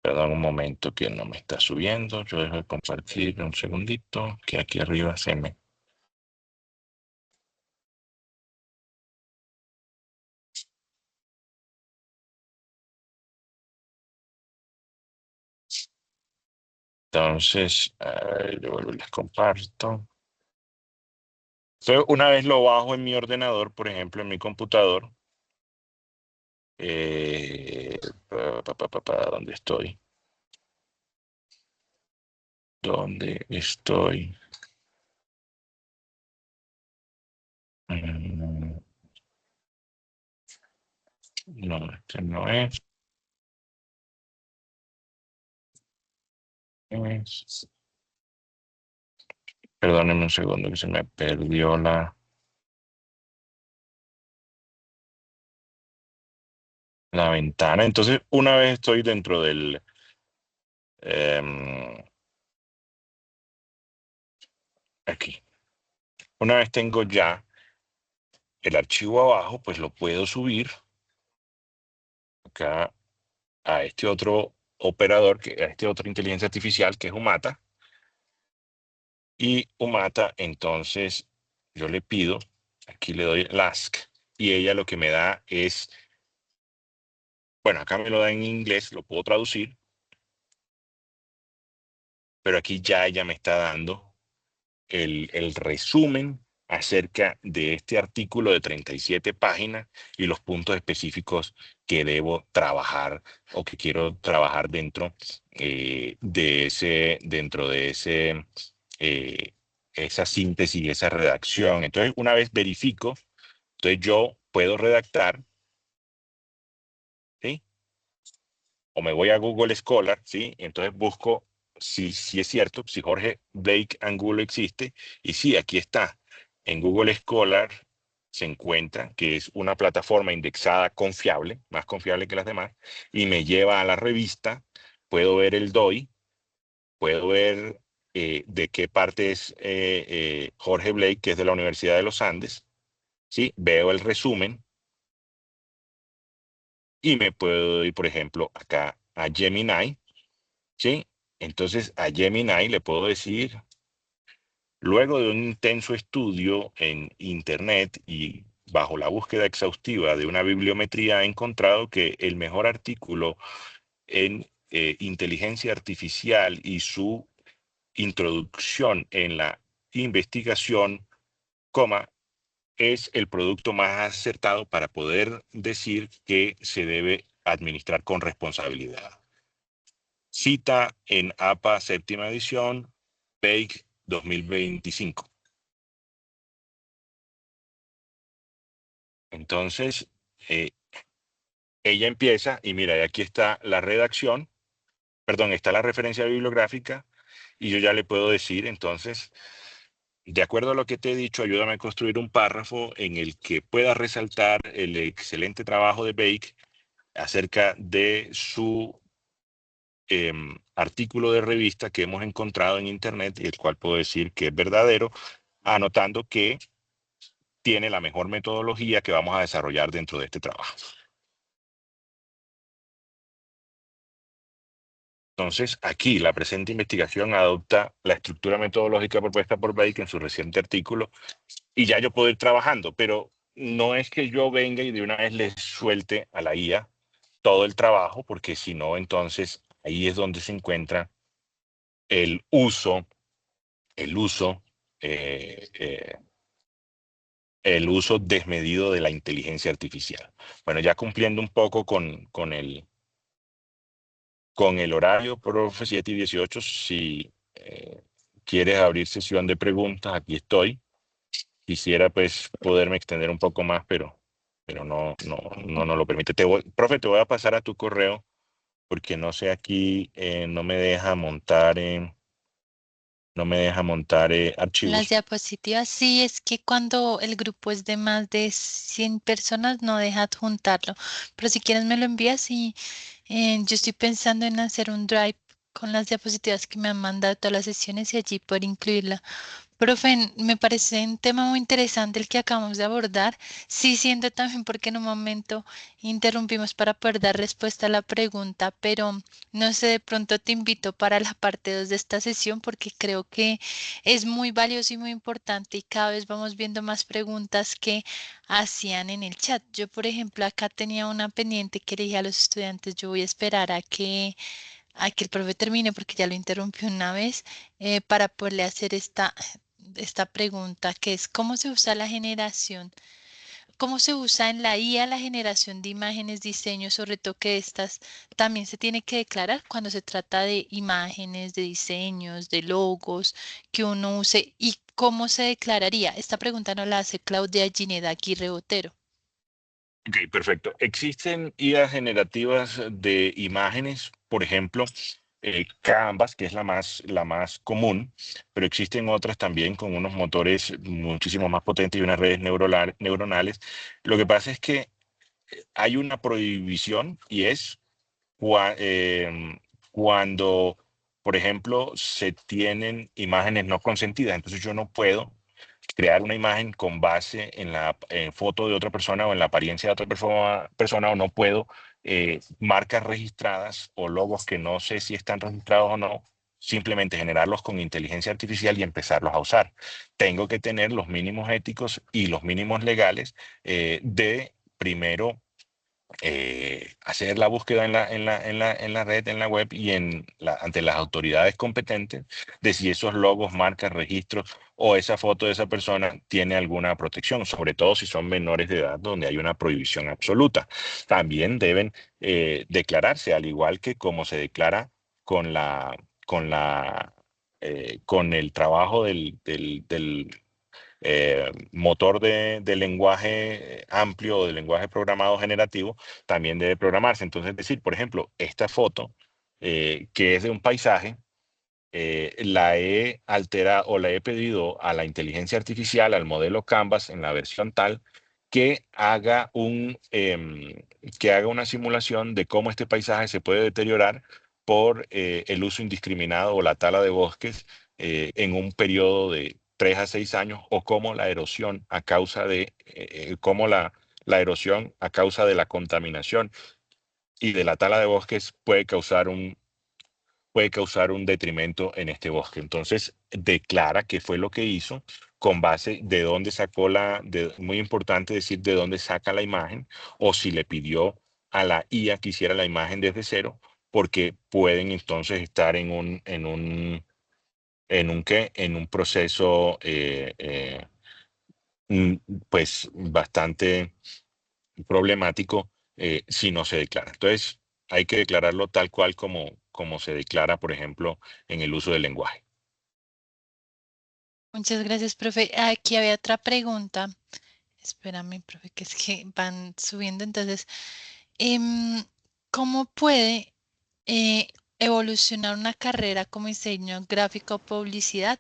Perdón un momento que no me está subiendo. Yo dejo de compartir un segundito, que aquí arriba se me... Entonces, yo vuelvo y les comparto. Entonces, una vez lo bajo en mi ordenador, por ejemplo, en mi computador, ¿dónde estoy? ¿Dónde estoy? Mm, no, este no es. Perdónenme un segundo que se me perdió la ventana. Entonces, una vez estoy dentro del... aquí. Una vez tengo ya el archivo abajo, pues lo puedo subir acá a este otro operador, a este otro inteligencia artificial que es Umata. Y Umata, entonces, yo le pido, aquí le doy el ask, y ella lo que me da es, bueno, acá me lo da en inglés, lo puedo traducir, pero aquí ya ella me está dando el resumen acerca de este artículo de 37 páginas y los puntos específicos que debo trabajar o que quiero trabajar dentro de esa síntesis y esa redacción. Entonces, una vez verifico, entonces yo puedo redactar, ¿sí? O me voy a Google Scholar, ¿sí? Entonces busco si es cierto, si Jorge Blake Angulo existe, y sí, aquí está. En Google Scholar se encuentra que es una plataforma indexada confiable, más confiable que las demás, y me lleva a la revista, puedo ver el DOI, puedo ver de qué parte es Jorge Blake, que es de la Universidad de los Andes, ¿sí? Veo el resumen y me puedo ir, por ejemplo, acá a Gemini, ¿sí? Entonces a Gemini le puedo decir, luego de un intenso estudio en Internet y bajo la búsqueda exhaustiva de una bibliometría, he encontrado que el mejor artículo en inteligencia artificial y su introducción en la investigación, es el producto más acertado para poder decir que se debe administrar con responsabilidad. Cita en APA séptima edición, PEIC 2025. Entonces, eh, ella empieza y mira, aquí está la redacción, perdón, está la referencia bibliográfica y yo ya le puedo decir, entonces, de acuerdo a lo que te he dicho, ayúdame a construir un párrafo en el que pueda resaltar el excelente trabajo de Bake acerca de su artículo de revista que hemos encontrado en Internet y el cual puedo decir que es verdadero, anotando que tiene la mejor metodología que vamos a desarrollar dentro de este trabajo. Entonces, aquí la presente investigación adopta la estructura metodológica propuesta por Bake en su reciente artículo y ya yo puedo ir trabajando, pero no es que yo venga y de una vez le suelte a la IA todo el trabajo, porque si no, entonces ahí es donde se encuentra el uso, el uso, eh, eh, el uso desmedido de la inteligencia artificial. Bueno, ya cumpliendo un poco con el horario, profe 7:18, si quieres abrir sesión de preguntas, aquí estoy. Quisiera pues poderme extender un poco más, pero no lo permite. Profe, te voy a pasar a tu correo porque no sé aquí, no me deja montar Las archivos. diapositivas, sí, es que cuando el grupo es de más de 100 personas no deja adjuntarlo, pero si quieres me lo envías y yo estoy pensando en hacer un drive con las diapositivas que me han mandado todas las sesiones y allí poder incluirla. Profe, me parece un tema muy interesante el que acabamos de abordar. Sí, siento también porque en un momento interrumpimos para poder dar respuesta a la pregunta, pero no sé, de pronto te invito para la parte 2 de esta sesión porque creo que es muy valioso y muy importante y cada vez vamos viendo más preguntas que hacían en el chat. Yo, por ejemplo, acá tenía una pendiente que le dije a los estudiantes, yo voy a esperar a que el profe termine porque ya lo interrumpió una vez para poderle hacer esta pregunta que es ¿cómo se usa la generación? ¿Cómo se usa en la IA la generación de imágenes, diseños, sobre todo que estas también se tiene que declarar cuando se trata de imágenes, de diseños, de logos que uno use y cómo se declararía? Esta pregunta nos la hace Claudia Gineda Aguirre Botero. Ok, perfecto. Existen IAs generativas de imágenes, por ejemplo, Canvas, que es la más común, pero existen otras también con unos motores muchísimo más potentes y unas redes neuronales. Lo que pasa es que hay una prohibición y es cuando, por ejemplo, se tienen imágenes no consentidas. Entonces yo no puedo crear una imagen con base en la foto de otra persona o en la apariencia de otra persona o no puedo marcas registradas o logos que no sé si están registrados o no, simplemente generarlos con inteligencia artificial y empezarlos a usar. Tengo que tener los mínimos éticos y los mínimos legales de primero hacer la búsqueda en la red, en la web y ante las autoridades competentes de si esos logos, marcas, registros o esa foto de esa persona tiene alguna protección, sobre todo si son menores de edad donde hay una prohibición absoluta. También deben declararse, al igual que como se declara con con con el trabajo del motor de lenguaje amplio o de lenguaje programado generativo también debe programarse. Entonces, decir, por ejemplo, esta foto que es de un paisaje, la he alterado o la he pedido a la inteligencia artificial, al modelo Canvas en la versión tal, que haga que haga una simulación de cómo este paisaje se puede deteriorar por el uso indiscriminado o la tala de bosques en un periodo de 3 a 6 años o cómo la erosión a causa cómo la erosión a causa de la contaminación y de la tala de bosques puede causar un detrimento en este bosque. Entonces, declara qué fue lo que hizo con base de dónde sacó muy importante decir de dónde saca la imagen o si le pidió a la IA que hiciera la imagen desde cero, porque pueden entonces estar en un proceso mm, pues bastante problemático si no se declara. Entonces, hay que declararlo tal cual como se declara, por ejemplo, en el uso del lenguaje. Muchas gracias, profe. Aquí había otra pregunta. Espérame, profe, que es que van subiendo. Entonces, em, ¿cómo puede evolucionar una carrera como diseño gráfico o publicidad?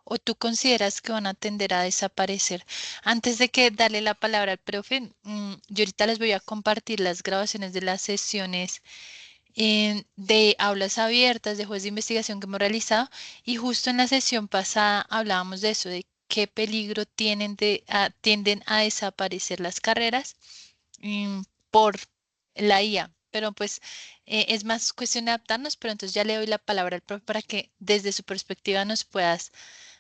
¿O tú consideras que van a tender a desaparecer? Antes de que darle la palabra al profe, yo ahorita les voy a compartir las grabaciones de las sesiones de aulas abiertas, de juegos de investigación que hemos realizado, y justo en la sesión pasada hablábamos de eso, de qué peligro tienden a desaparecer las carreras por la IA. Pero pues es más cuestión de adaptarnos, pero entonces ya le doy la palabra al profe para que desde su perspectiva nos puedas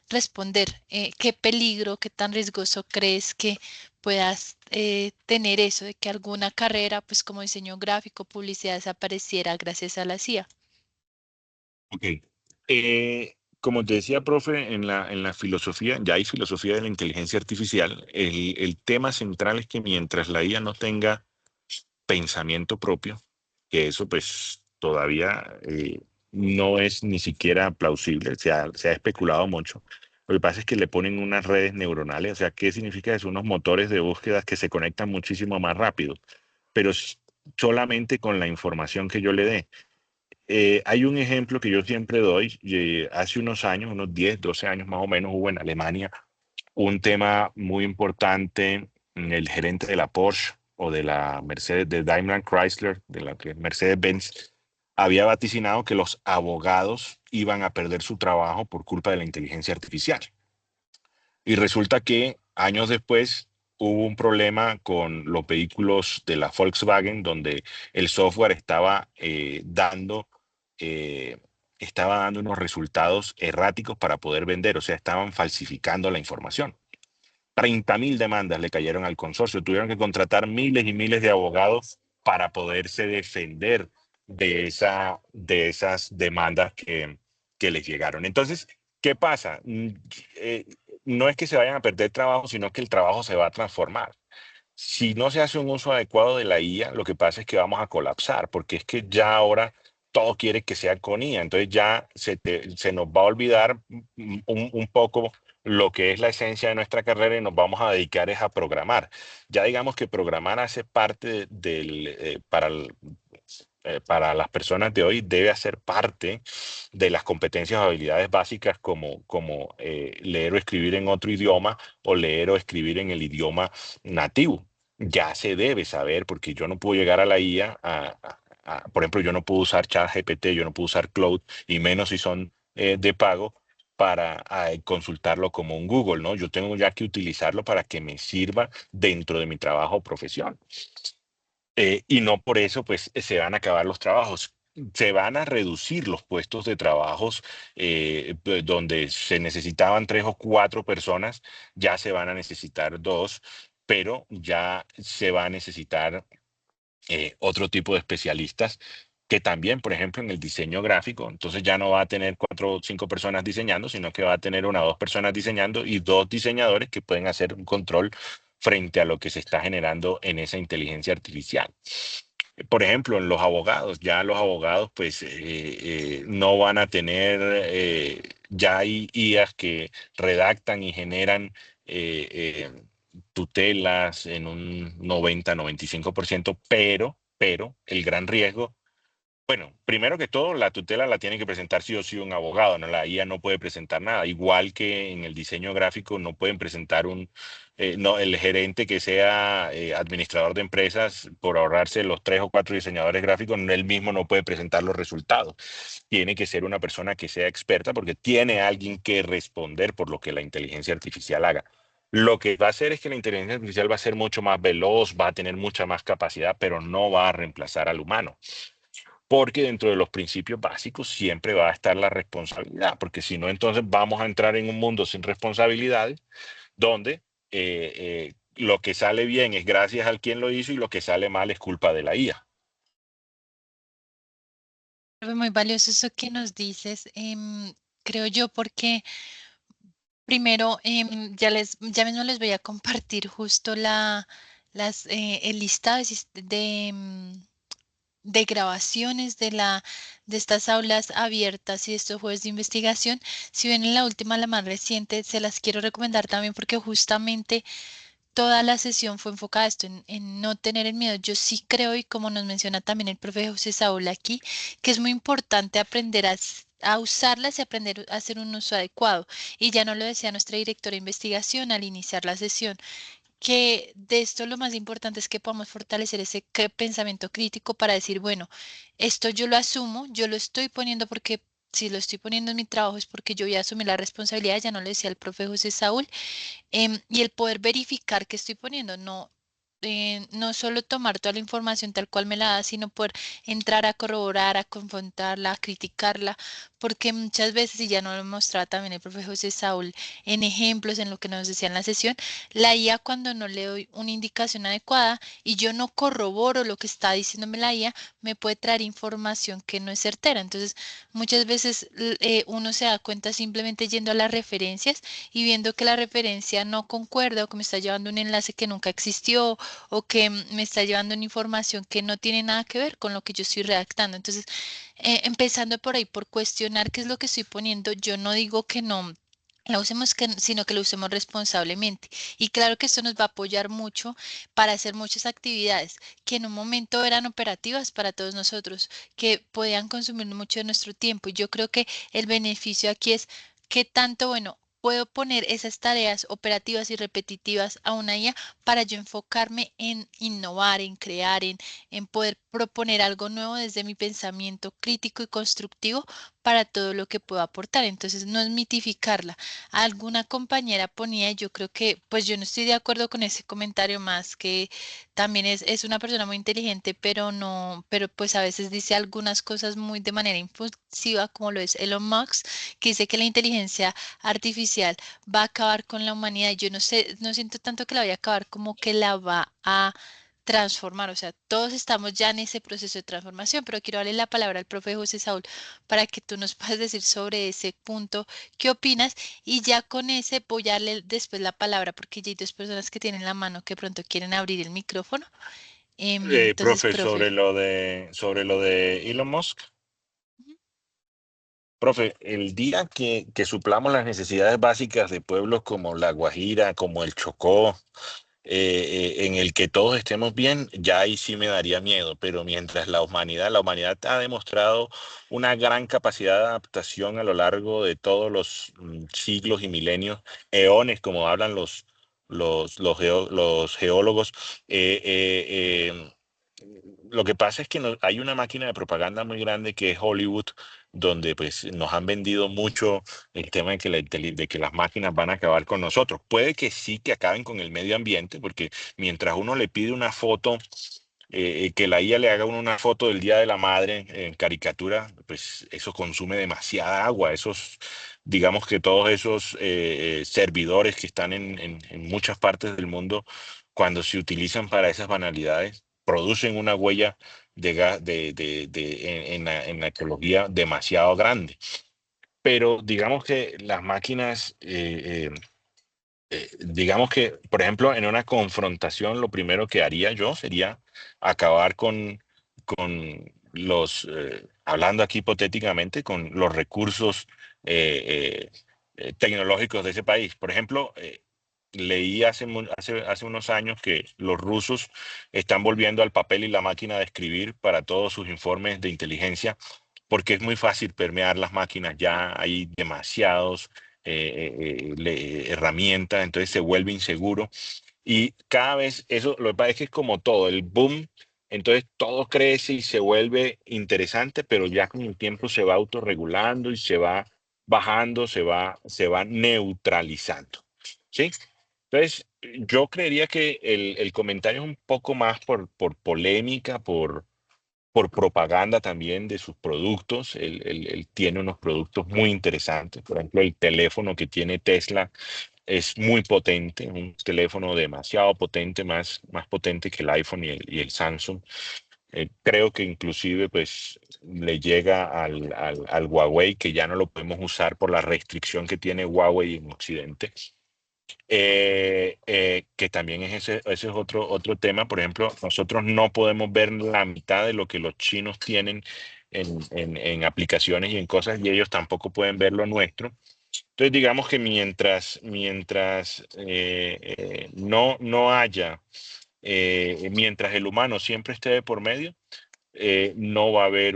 responder qué peligro, qué tan riesgoso crees que puedas tener eso de que alguna carrera, pues como diseño gráfico, publicidad desapareciera gracias a la CIA. Ok. Como te decía, profe, en la filosofía, ya hay filosofía de la inteligencia artificial. El tema central es que mientras la IA no tenga pensamiento propio, que eso pues todavía no es ni siquiera plausible, se ha especulado mucho. Lo que pasa es que le ponen unas redes neuronales, o sea, ¿qué significa eso? Unos motores de búsquedas que se conectan muchísimo más rápido, pero solamente con la información que yo le dé. Hay un ejemplo que yo siempre doy. Hace unos años, unos 10, 12 años más o menos, hubo en Alemania un tema muy importante. El gerente de la Porsche o de la Mercedes, de Daimler Chrysler, de la que Mercedes-Benz, había vaticinado que los abogados iban a perder su trabajo por culpa de la inteligencia artificial. Y resulta que años después hubo un problema con los vehículos de la Volkswagen donde el software eh, estaba dando unos resultados erráticos para poder vender, o sea, estaban falsificando la información. 30.000 demandas le cayeron al consorcio. Tuvieron que contratar miles y miles de abogados para poderse defender de esas demandas que les llegaron. Entonces, ¿qué pasa? Eh, no es que se vayan a perder trabajo, sino que el trabajo se va a transformar. Si no se hace un uso adecuado de la IA, lo que pasa es que vamos a colapsar, porque es que ya ahora todo quiere que sea con IA, entonces ya se nos va a olvidar un poco lo que es la esencia de nuestra carrera y nos vamos a dedicar es a programar. Ya digamos que programar hace parte para las personas de hoy debe hacer parte de las competencias o habilidades básicas como leer o escribir en otro idioma o leer o escribir en el idioma nativo. Ya se debe saber, porque yo no puedo llegar a la IA, por ejemplo, yo no puedo usar ChatGPT, yo no puedo usar Cloud, y menos si son de pago, para consultarlo como un Google, ¿no? Yo tengo ya que utilizarlo para que me sirva dentro de mi trabajo o profesión. Y no por eso, pues, se van a acabar los trabajos. Se van a reducir los puestos de trabajos donde se necesitaban 3 o 4 personas, ya se van a necesitar dos, pero ya se va a necesitar otro tipo de especialistas que también, por ejemplo, en el diseño gráfico, entonces ya no va a tener 4 o 5 personas diseñando, sino que va a tener 1 o 2 personas diseñando y 2 diseñadores que pueden hacer un control frente a lo que se está generando en esa inteligencia artificial. Por ejemplo, en los abogados, ya los abogados pues no van a tener, ya hay IAs que redactan y generan tutelas en un 90-95%, pero el gran riesgo, bueno, primero que todo, la tutela la tiene que presentar sí o sí un abogado, ¿no? La IA no puede presentar nada, igual que en el diseño gráfico no pueden presentar no, el gerente que sea administrador de empresas por ahorrarse los 3 o 4 diseñadores gráficos, él mismo no puede presentar los resultados. Tiene que ser una persona que sea experta porque tiene alguien que responder por lo que la inteligencia artificial haga. Lo que va a hacer es que la inteligencia artificial va a ser mucho más veloz, va a tener mucha más capacidad, pero no va a reemplazar al humano, porque dentro de los principios básicos siempre va a estar la responsabilidad, porque si no, entonces vamos a entrar en un mundo sin responsabilidades, donde lo que sale bien es gracias al quien lo hizo y lo que sale mal es culpa de la IA. Profe, muy valioso eso que nos dices, creo yo, porque primero ya mismo les voy a compartir justo el listado de grabaciones de estas aulas abiertas y estos juegos de investigación. Si ven en la última, la más reciente, se las quiero recomendar también porque justamente toda la sesión fue enfocada a esto, en no tener el miedo. Yo sí creo, y como nos menciona también el profe José Saúl aquí, que es muy importante aprender a usarlas y aprender a hacer un uso adecuado. Y ya no lo decía nuestra directora de investigación al iniciar la sesión, que de esto lo más importante es que podamos fortalecer ese pensamiento crítico para decir, bueno, esto yo lo asumo, yo lo estoy poniendo porque si lo estoy poniendo en mi trabajo es porque yo voy a asumir la responsabilidad, ya no lo decía el profe José Saúl, y el poder verificar que estoy poniendo, no solo tomar toda la información tal cual me la da, sino poder entrar a corroborar, a confrontarla, a criticarla, porque muchas veces, y ya nos lo mostraba también el profe José Saúl en ejemplos, en lo que nos decía en la sesión, la IA cuando no le doy una indicación adecuada y yo no corroboro lo que está diciéndome la IA, me puede traer información que no es certera. Entonces, muchas veces uno se da cuenta simplemente yendo a las referencias y viendo que la referencia no concuerda o que me está llevando un enlace que nunca existió o que me está llevando una información que no tiene nada que ver con lo que yo estoy redactando. Entonces, empezando por ahí, por cuestionar qué es lo que estoy poniendo, yo no digo que no la usemos, sino que lo usemos responsablemente. Y claro que esto nos va a apoyar mucho para hacer muchas actividades que en un momento eran operativas para todos nosotros, que podían consumir mucho de nuestro tiempo. Y yo creo que el beneficio aquí es que tanto, bueno, puedo poner esas tareas operativas y repetitivas a una IA para yo enfocarme en innovar, en crear, en poder proponer algo nuevo desde mi pensamiento crítico y constructivo para todo lo que puedo aportar. Entonces, no es mitificarla. Alguna compañera ponía, y yo creo que, pues yo no estoy de acuerdo con ese comentario más, que también es una persona muy inteligente, pero no, pero pues a veces dice algunas cosas muy de manera impulsiva, como lo es Elon Musk, que dice que la inteligencia artificial va a acabar con la humanidad. Y yo no sé, no siento tanto que la vaya a acabar como que la va a transformar. O sea, todos estamos ya en ese proceso de transformación, pero quiero darle la palabra al profe José Saúl para que tú nos puedas decir sobre ese punto, qué opinas, y ya con ese voy a darle después la palabra, porque ya hay dos personas que tienen la mano que pronto quieren abrir el micrófono. Entonces, Profe, profe. sobre lo de Elon Musk. Ujú. Profe, el día que suplamos las necesidades básicas de pueblos como La Guajira, como el Chocó, en el que todos estemos bien, ya ahí sí me daría miedo, pero mientras la humanidad ha demostrado una gran capacidad de adaptación a lo largo de todos los siglos y milenios, eones, como hablan los geólogos, eh, eh, lo que pasa es que hay una máquina de propaganda muy grande que es Hollywood, donde pues nos han vendido mucho el tema de que, de que las máquinas van a acabar con nosotros. Puede que sí, que acaben con el medio ambiente, porque mientras uno le pide una foto, que la IA le haga uno una foto del Día de la Madre en caricatura, pues eso consume demasiada agua. Digamos que todos esos servidores que están en muchas partes del mundo, cuando se utilizan para esas banalidades, producen una huella en la ecología demasiado grande. Pero digamos que las máquinas, digamos que, por ejemplo, en una confrontación, lo primero que haría yo sería acabar con hablando aquí hipotéticamente, con los recursos tecnológicos de ese país. Por ejemplo, leí hace unos años que los rusos están volviendo al papel y la máquina de escribir para todos sus informes de inteligencia, porque es muy fácil permear las máquinas. Ya hay demasiados herramientas, entonces se vuelve inseguro. Y cada vez eso, lo que pasa es que es como todo, el boom, entonces todo crece y se vuelve interesante, pero ya con el tiempo se va autorregulando y se va bajando, se va neutralizando. ¿Sí? Entonces, yo creería que el comentario es un poco más por polémica, por propaganda también de sus productos. Él tiene unos productos muy interesantes. Por ejemplo, el teléfono que tiene Tesla es muy potente, un teléfono demasiado potente, más potente que el iPhone y el Samsung. Creo que inclusive pues le llega al Huawei, que ya no lo podemos usar por la restricción que tiene Huawei en Occidente. Que también ese es otro tema. Por ejemplo, nosotros no podemos ver la mitad de lo que los chinos tienen en aplicaciones y en cosas, y ellos tampoco pueden ver lo nuestro. Entonces, digamos que mientras no haya, mientras el humano siempre esté de por medio, no va a haber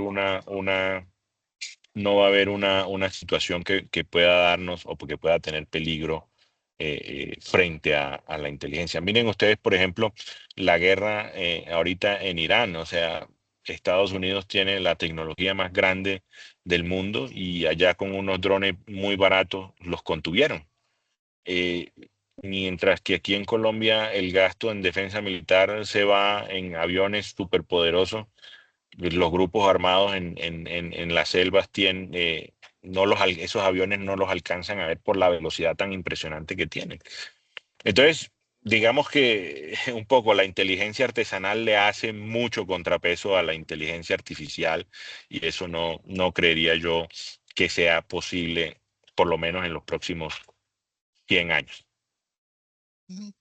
no va a haber una situación que pueda darnos o que pueda tener peligro frente a la inteligencia. Miren ustedes, por ejemplo, la guerra ahorita en Irán, o sea, Estados Unidos tiene la tecnología más grande del mundo y allá con unos drones muy baratos los contuvieron. Eh, Mientras que aquí en Colombia el gasto en defensa militar se va en aviones superpoderosos, los grupos armados en las selvas tienen, esos aviones no los alcanzan a ver por la velocidad tan impresionante que tienen. Entonces, digamos que un poco la inteligencia artesanal le hace mucho contrapeso a la inteligencia artificial y eso no creería yo que sea posible, por lo menos en los próximos 100 años.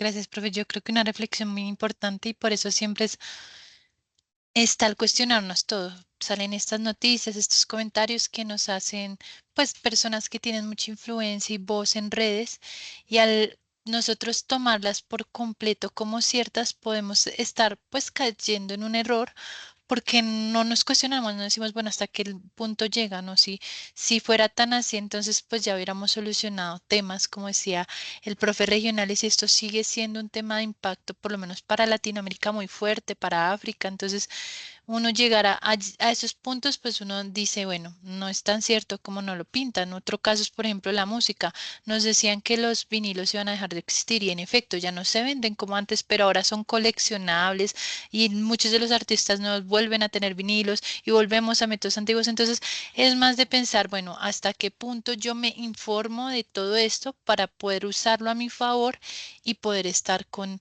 Gracias, profe. Yo creo que una reflexión muy importante y por eso siempre está el cuestionarnos todo. Salen estas noticias, estos comentarios que nos hacen, pues, personas que tienen mucha influencia y voz en redes, y al nosotros tomarlas por completo como ciertas, podemos estar, pues, cayendo en un error porque no nos cuestionamos, no decimos, bueno, hasta qué punto llega, ¿no? Si fuera tan así, entonces pues ya hubiéramos solucionado temas, como decía el profe regionales, y esto sigue siendo un tema de impacto, por lo menos para Latinoamérica, muy fuerte, para África, entonces uno llegará a esos puntos, pues uno dice, bueno, no es tan cierto como no lo pintan. Otro caso es, por ejemplo, la música. Nos decían que los vinilos iban a dejar de existir y en efecto ya no se venden como antes, pero ahora son coleccionables y muchos de los artistas nuevos vuelven a tener vinilos y volvemos a métodos antiguos. Entonces es más de pensar, bueno, hasta qué punto yo me informo de todo esto para poder usarlo a mi favor y poder estar con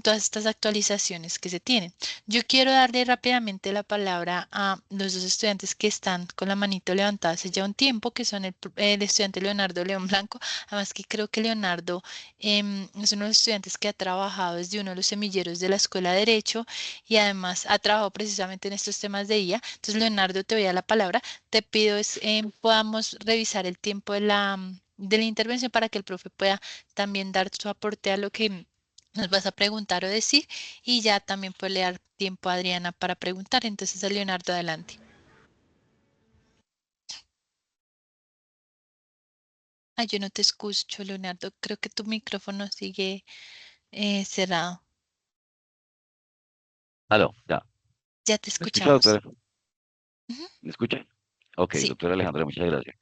todas estas actualizaciones que se tienen. Yo quiero darle rápidamente la palabra a los dos estudiantes que están con la manito levantada hace ya un tiempo, que son el estudiante Leonardo León Blanco. Además que creo que Leonardo es uno de los estudiantes que ha trabajado desde uno de los semilleros de la Escuela de Derecho y además ha trabajado precisamente en estos temas de IA. Entonces, Leonardo, te voy a la palabra. Te pido podamos revisar el tiempo de la intervención para que el profe pueda también dar su aporte a lo que nos vas a preguntar o decir y ya también puede dar tiempo a Adriana para preguntar. Entonces, a Leonardo, adelante. Ay, yo no te escucho, Leonardo. Creo que tu micrófono sigue cerrado. Aló, ya. Ya te ¿Me escucha, escuchamos. doctora? Ujú. ¿Me escucha? Ok, Sí. doctora Alejandra, muchas gracias.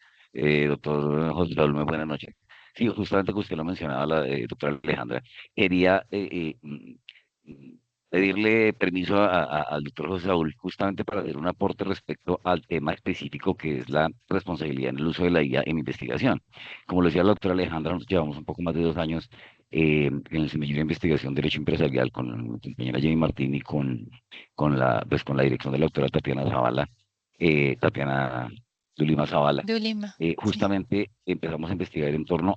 Doctor José Raúl, muy buenas noches. Sí, justamente que usted lo mencionaba, la doctora Alejandra, quería pedirle permiso al doctor José Raúl justamente para hacer un aporte respecto al tema específico que es la responsabilidad en el uso de la IA en investigación. Como lo decía la doctora Alejandra, nos llevamos un poco más de 2 años en el semillero de investigación Derecho Empresarial con mi compañera Jenny Martín y con la dirección de la doctora Tatiana Zavala, Tatiana Zulima Zavala. De Lima. Sí. Justamente empezamos a investigar en torno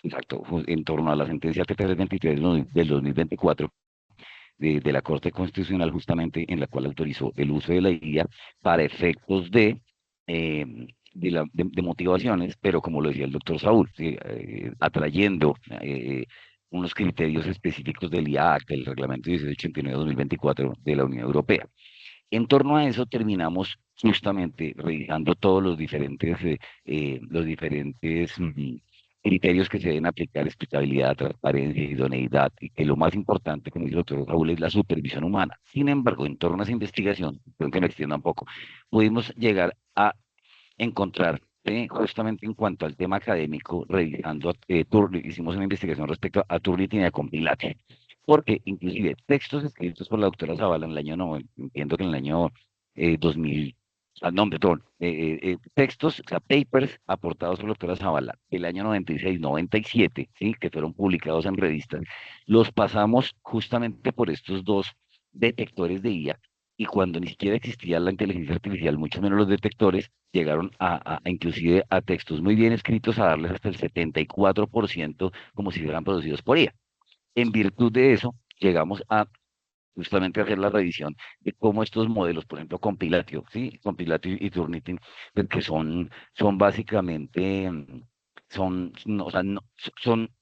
exacto, en torno a la sentencia T323 del 2024 de la Corte Constitucional, justamente en la cual autorizó el uso de la IA para efectos eh, de motivaciones, pero como lo decía el doctor Saúl, ¿sí? Atrayendo unos criterios específicos del IAC, del Reglamento 1889-2024 de la Unión Europea. En torno a eso terminamos justamente revisando todos los diferentes criterios que se deben aplicar: explicabilidad, transparencia, idoneidad, y que lo más importante, como dice el doctor Raúl, es la supervisión humana. Sin embargo, en torno a esa investigación, creo que me extienda un poco, pudimos llegar a encontrar, justamente en cuanto al tema académico, revisando, hicimos una investigación respecto a Turnitin y a Compilation, porque inclusive textos escritos por la doctora Zavala en el año, no, entiendo que en el año 2000, no, perdón, textos, o sea, papers aportados por la doctora Zavala el año 96, 97, ¿sí? Que fueron publicados en revistas, los pasamos justamente por estos dos detectores de IA, y cuando ni siquiera existía la inteligencia artificial, mucho menos los detectores, llegaron inclusive a textos muy bien escritos a darles hasta el 74% como si fueran producidos por IA. En virtud de eso, llegamos a justamente hacer la revisión de cómo estos modelos, por ejemplo, Compilatio, ¿sí? Compilatio y Turnitin, pues, que son básicamente o sea,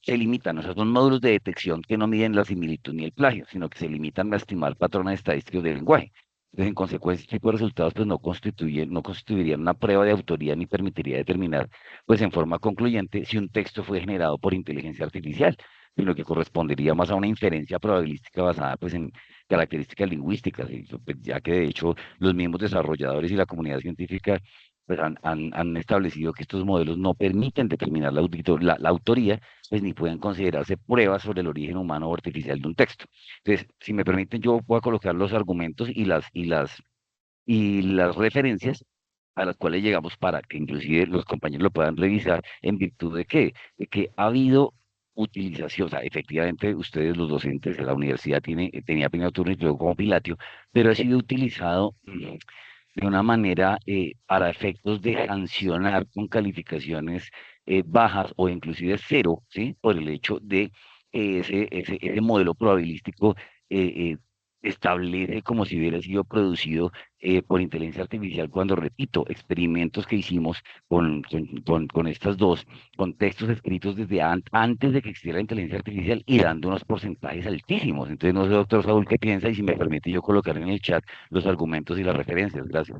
se limitan, o sea, son módulos de detección que no miden la similitud ni el plagio, sino que se limitan a estimar patrones estadísticos del lenguaje. Entonces, en consecuencia, este tipo de resultados pues, no constituirían una prueba de autoría ni permitiría determinar pues, en forma concluyente si un texto fue generado por inteligencia artificial, sino que correspondería más a una inferencia probabilística basada pues, en características lingüísticas, pues, ya que de hecho los mismos desarrolladores y la comunidad científica pues han establecido que estos modelos no permiten determinar la autoría, pues ni pueden considerarse pruebas sobre el origen humano o artificial de un texto. Entonces, si me permiten, yo voy a colocar los argumentos y las referencias a las cuales llegamos para que inclusive los compañeros lo puedan revisar en virtud de que ha habido utilización, o sea, efectivamente ustedes los docentes de la universidad tenía primer turno y luego como Pilatio, pero ha sido utilizado de una manera para efectos de sancionar con calificaciones bajas o inclusive cero, ¿sí? Por el hecho de ese modelo probabilístico eh, eh, establece como si hubiera sido producido por inteligencia artificial, cuando, repito, experimentos que hicimos con estas dos, con textos escritos desde antes de que existiera la inteligencia artificial y dando unos porcentajes altísimos. Entonces, no sé, doctor Saúl, qué piensa y si me permite yo colocar en el chat los argumentos y las referencias. Gracias.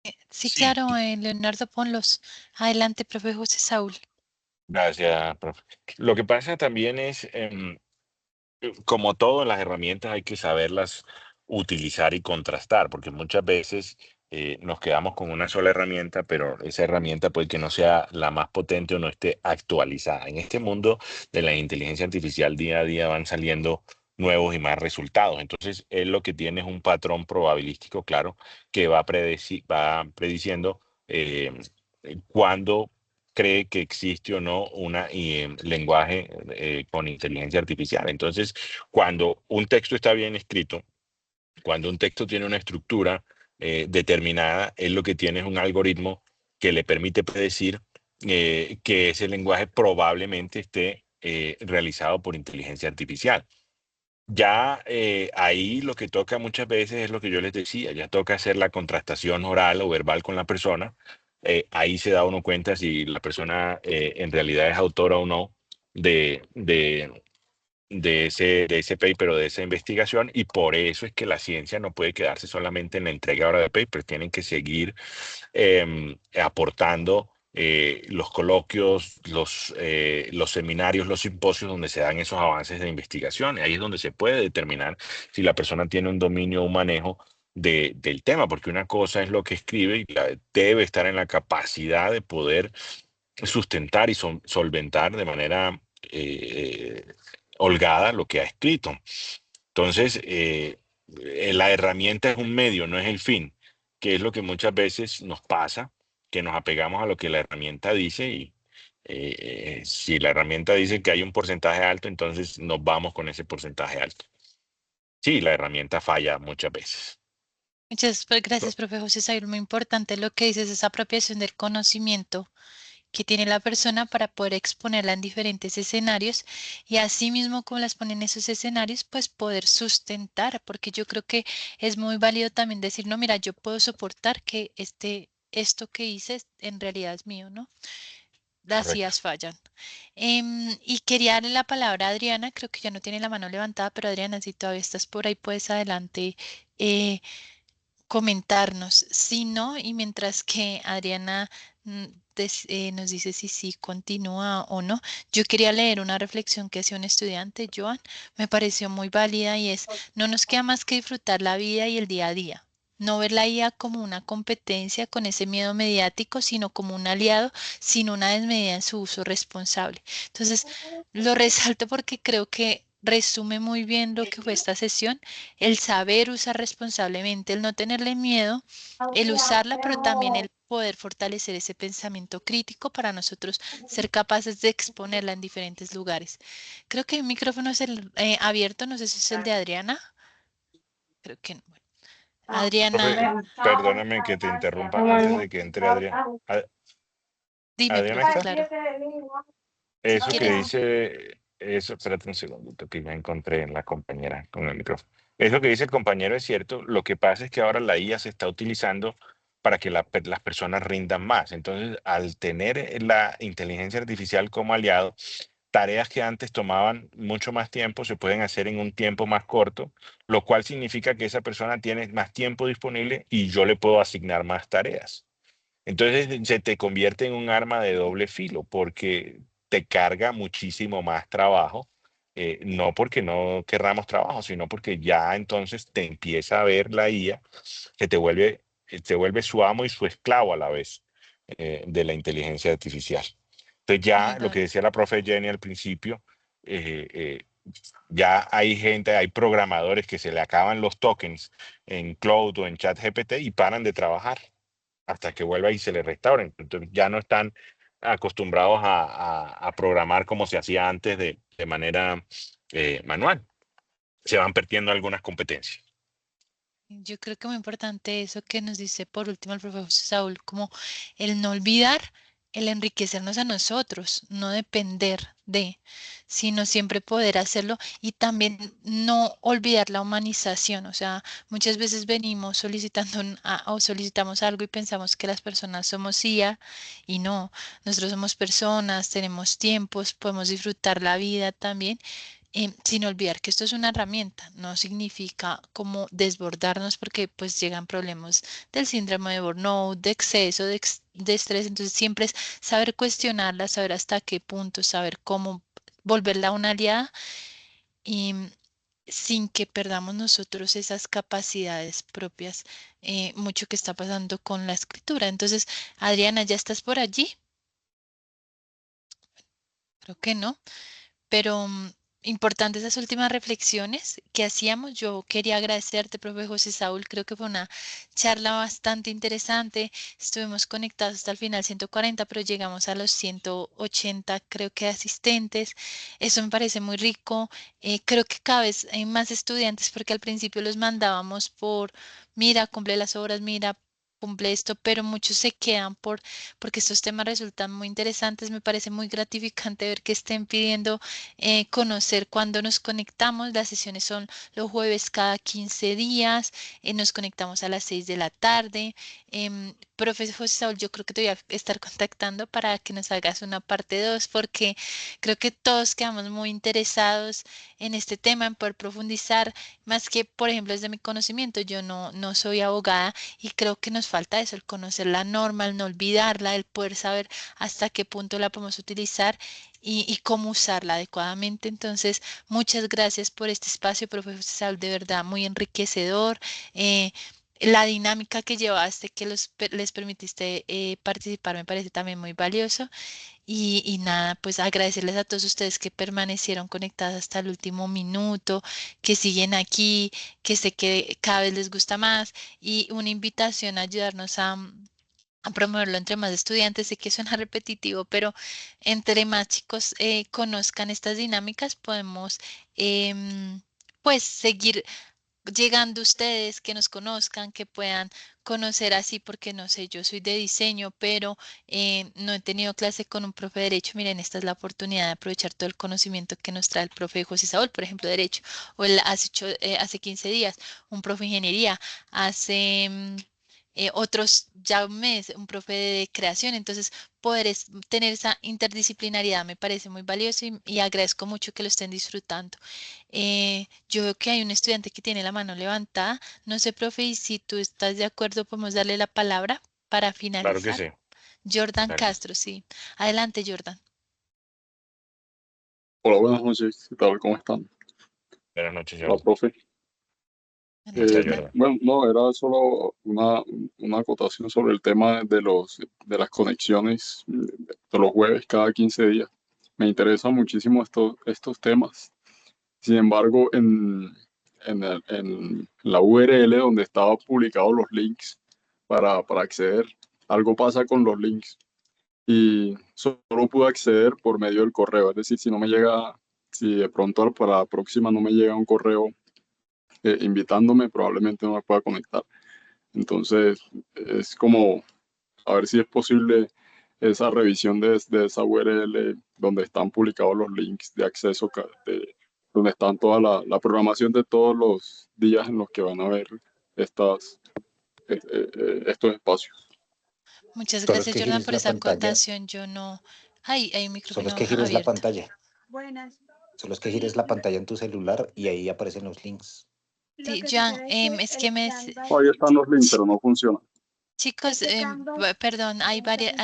Sí, Sí, claro, Leonardo, ponlos. Adelante, profe José Saúl. gracias, profe. Lo que pasa también es, como todo en las herramientas hay que saberlas utilizar y contrastar, porque muchas veces nos quedamos con una sola herramienta, pero esa herramienta puede que no sea la más potente o no esté actualizada. En este mundo de la inteligencia artificial, día a día van saliendo nuevos y más resultados. Entonces, él lo que tiene es un patrón probabilístico, claro, que va prediciendo cuándo cree que existe o no un lenguaje con inteligencia artificial. Entonces, cuando un texto está bien escrito, cuando un texto tiene una estructura determinada, él lo que tiene es un algoritmo que le permite predecir que ese lenguaje probablemente esté realizado por inteligencia artificial. Ya ahí lo que toca muchas veces es lo que yo les decía, ya toca hacer la contrastación oral o verbal con la persona. Ahí se da uno cuenta si la persona en realidad es autora o no de, de, de ese paper o de esa investigación, y por eso es que la ciencia no puede quedarse solamente en la entrega ahora de papers, tienen que seguir aportando los coloquios, los seminarios, los simposios donde se dan esos avances de investigación. Ahí es donde se puede determinar si la persona tiene un dominio o un manejo del tema, porque una cosa es lo que escribe y debe estar en la capacidad de poder sustentar y solventar de manera holgada lo que ha escrito. Entonces, la herramienta es un medio, no es el fin, que es lo que muchas veces nos pasa, que nos apegamos a lo que la herramienta dice y si la herramienta dice que hay un porcentaje alto, entonces nos vamos con ese porcentaje alto. Sí, la herramienta falla muchas veces. Muchas gracias, profe José Saúl. Muy importante lo que dices, esa apropiación del conocimiento que tiene la persona para poder exponerla en diferentes escenarios y así mismo como las ponen en esos escenarios, pues poder sustentar, porque yo creo que es muy válido también decir, no, mira, yo puedo soportar que esto que hice en realidad es mío, ¿no? Las Correcto. IAs fallan. Y quería darle la palabra a Adriana, creo que ya no tiene la mano levantada, pero Adriana, si todavía estás por ahí, puedes adelante eh, comentarnos. Si no, y mientras que Adriana nos dice si sí continúa o no, yo quería leer una reflexión que hacía un estudiante, Joan, me pareció muy válida y es, no nos queda más que disfrutar la vida y el día a día. No ver la IA como una competencia con ese miedo mediático, sino como un aliado sin una desmedida en su uso responsable. Entonces, lo resalto porque creo que resume muy bien lo que fue esta sesión, el saber usar responsablemente, el no tenerle miedo, el usarla, pero también el poder fortalecer ese pensamiento crítico para nosotros ser capaces de exponerla en diferentes lugares. Creo que el micrófono es abierto, no sé si es el de Adriana. Creo que no. Bueno, Profe, Adriana, perdóname que te interrumpa antes de que entre Adrián. dime, ¿Adriana profe, está? claro. Si Eso que quieres, dice, eso, espérate un segundito que ya encontré en la compañera con el micrófono. Eso que dice el compañero es cierto. Lo que pasa es que ahora la IA se está utilizando para que las personas rindan más. Entonces, al tener la inteligencia artificial como aliado, tareas que antes tomaban mucho más tiempo se pueden hacer en un tiempo más corto, lo cual significa que esa persona tiene más tiempo disponible y yo le puedo asignar más tareas. Entonces se te convierte en un arma de doble filo porque te carga muchísimo más trabajo, no porque no querramos trabajo, sino porque ya entonces te empieza a ver la IA que te vuelve su amo y su esclavo a la vez, de la inteligencia artificial. Entonces ya lo Total. que decía la profe Jenny al principio, eh, eh, ya hay gente, hay programadores que se le acaban los tokens en Cloud o en ChatGPT y paran de trabajar hasta que vuelva y se le restauren. Entonces ya no están acostumbrados a programar como se hacía antes de manera manual. Se van perdiendo algunas competencias. Yo creo que muy importante eso que nos dice por último el profesor Saúl, como el no olvidar, el enriquecernos a nosotros, no depender de, sino siempre poder hacerlo y también no olvidar la humanización. O sea, muchas veces venimos solicitando o solicitamos algo y pensamos que las personas somos IA y no, nosotros somos personas, tenemos tiempos, podemos disfrutar la vida también, sin olvidar que esto es una herramienta, no significa como desbordarnos porque pues llegan problemas del síndrome de burnout, de exceso, de estrés, entonces siempre es saber cuestionarla, saber hasta qué punto, saber cómo volverla una aliada y sin que perdamos nosotros esas capacidades propias, mucho que está pasando con la escritura. Entonces, Adriana, ¿ya estás por allí? Creo que no. Pero importantes esas últimas reflexiones que hacíamos. Yo quería agradecerte, profe José Saúl. Creo que fue una charla bastante interesante. Estuvimos conectados hasta el final 140, pero llegamos a los 180, creo que asistentes. Eso me parece muy rico. Creo que cada vez hay más estudiantes porque al principio los mandábamos por, mira, cumple las horas, mira, cumple esto, pero muchos se quedan porque estos temas resultan muy interesantes. Me parece muy gratificante ver que estén pidiendo conocer cuándo nos conectamos. Las sesiones son los jueves cada 15 días. Nos conectamos a las 6 de la tarde. Profe José Saúl, yo creo que te voy a estar contactando para que nos hagas una parte 2 porque creo que todos quedamos muy interesados en este tema, en poder profundizar, más que, por ejemplo, desde mi conocimiento. Yo no soy abogada y creo que nos falta eso, el conocer la norma, el no olvidarla, el poder saber hasta qué punto la podemos utilizar y cómo usarla adecuadamente. Entonces, muchas gracias por este espacio, profesor Saúl, de verdad, muy enriquecedor. La dinámica que llevaste, que les permitiste participar, me parece también muy valioso. Y nada, pues agradecerles a todos ustedes que permanecieron conectados hasta el último minuto, que siguen aquí, que sé que cada vez les gusta más y una invitación a ayudarnos a promoverlo entre más estudiantes. Sé que suena repetitivo, pero entre más chicos conozcan estas dinámicas, podemos pues seguir llegando ustedes, que nos conozcan, que puedan conocer así, porque no sé, yo soy de diseño, pero no he tenido clase con un profe de derecho. Miren, esta es la oportunidad de aprovechar todo el conocimiento que nos trae el profe José Saúl, por ejemplo, derecho, o él hace 15 días, un profe de ingeniería, hace otros ya un mes, un profe de creación. Entonces, tener esa interdisciplinariedad me parece muy valioso y agradezco mucho que lo estén disfrutando. Yo veo que hay un estudiante que tiene la mano levantada. No sé, profe, y si tú estás de acuerdo, podemos darle la palabra para Claro que finalizar. sí. Jordan Claro que sí. Castro, sí. Adelante, Jordan. Hola, buenas noches. ¿Qué tal? ¿Cómo están? Buenas noches, Hola, Jordan. profe. ¿Cómo está, Eh, Jordan? bueno, no, era solo una acotación sobre el tema de las conexiones de los jueves cada 15 días. Me interesan muchísimo estos temas. Sin embargo, en la URL donde estaban publicados los links para acceder, algo pasa con los links y solo pude acceder por medio del correo. Es decir, si de pronto para la próxima no me llega un correo invitándome, probablemente no me pueda conectar. Entonces, es como a ver si es posible esa revisión de esa URL donde están publicados los links de acceso, donde están toda la programación de todos los días en los que van a ver estas, estos espacios. Muchas Solo es gracias, que Jordan, gires por la esa pantalla. acotación. Yo no... Ay, hay un Solo es micrófono que gires la abierto. pantalla. Solo es que gires la pantalla en tu celular y ahí aparecen los links. Sí, Joan, es que me... Ahí están los links, pero no funcionan. Chicos, perdón, hay varias,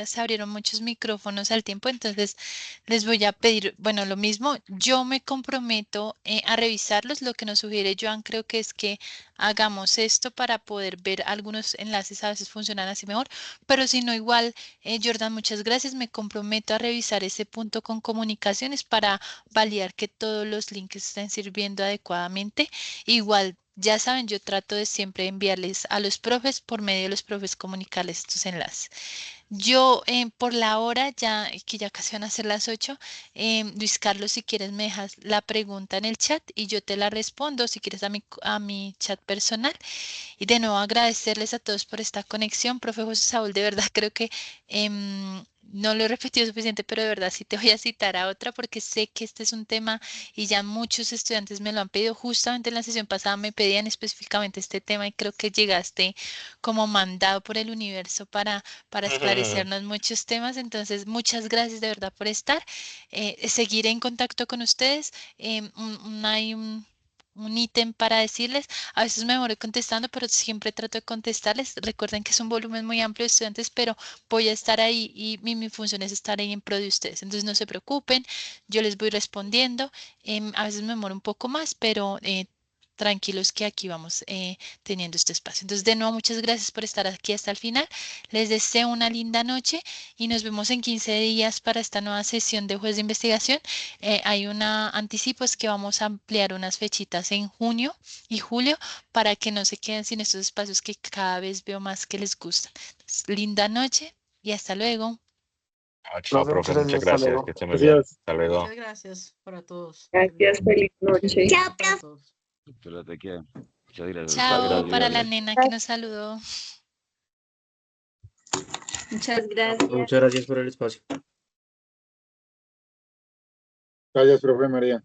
se abrieron muchos micrófonos al tiempo, entonces les voy a pedir, bueno, lo mismo, yo me comprometo a revisarlos. Lo que nos sugiere Joan creo que es que hagamos esto para poder ver algunos enlaces, a veces funcionan así mejor, pero si no, igual, Jordan, muchas gracias, me comprometo a revisar ese punto con comunicaciones para validar que todos los links estén sirviendo adecuadamente. Igual, ya saben, yo trato de siempre enviarles a los profes, por medio de los profes, comunicarles estos enlaces. Yo, por la hora, ya que ya casi van a ser las 8, Luis Carlos, si quieres me dejas la pregunta en el chat y yo te la respondo, si quieres a mi chat personal. Y de nuevo agradecerles a todos por esta conexión. Profe José Saúl, de verdad creo que no lo he repetido suficiente, pero de verdad sí te voy a citar a otra porque sé que este es un tema y ya muchos estudiantes me lo han pedido. Justamente en la sesión pasada me pedían específicamente este tema y creo que llegaste como mandado por el universo para esclarecernos muchos temas. Entonces, muchas gracias de verdad por estar. Seguiré en contacto con ustedes. Hay un ítem para decirles. A veces me demoro contestando, pero siempre trato de contestarles. Recuerden que es un volumen muy amplio de estudiantes, pero voy a estar ahí y mi función es estar ahí en pro de ustedes. Entonces no se preocupen, yo les voy respondiendo. A veces me demoro un poco más, pero tranquilos que aquí vamos teniendo este espacio. Entonces, de nuevo, muchas gracias por estar aquí hasta el final. Les deseo una linda noche y nos vemos en 15 días para esta nueva sesión de juez de investigación. Hay una anticipo, es que vamos a ampliar unas fechitas en junio y julio para que no se queden sin estos espacios que cada vez veo más que les gustan. Entonces, linda noche y hasta luego. Chao, Profe, profe, muchas muchas gracias. Hasta gracias, luego. que esté muy bien. Gracias. Hasta luego. Muchas gracias para todos. Gracias, feliz noche. Chao, para todos. Pero te queda. Muchas gracias. Chao Gracias. para la nena que nos saludó. Muchas gracias. Muchas gracias por el espacio. Gracias, profe María.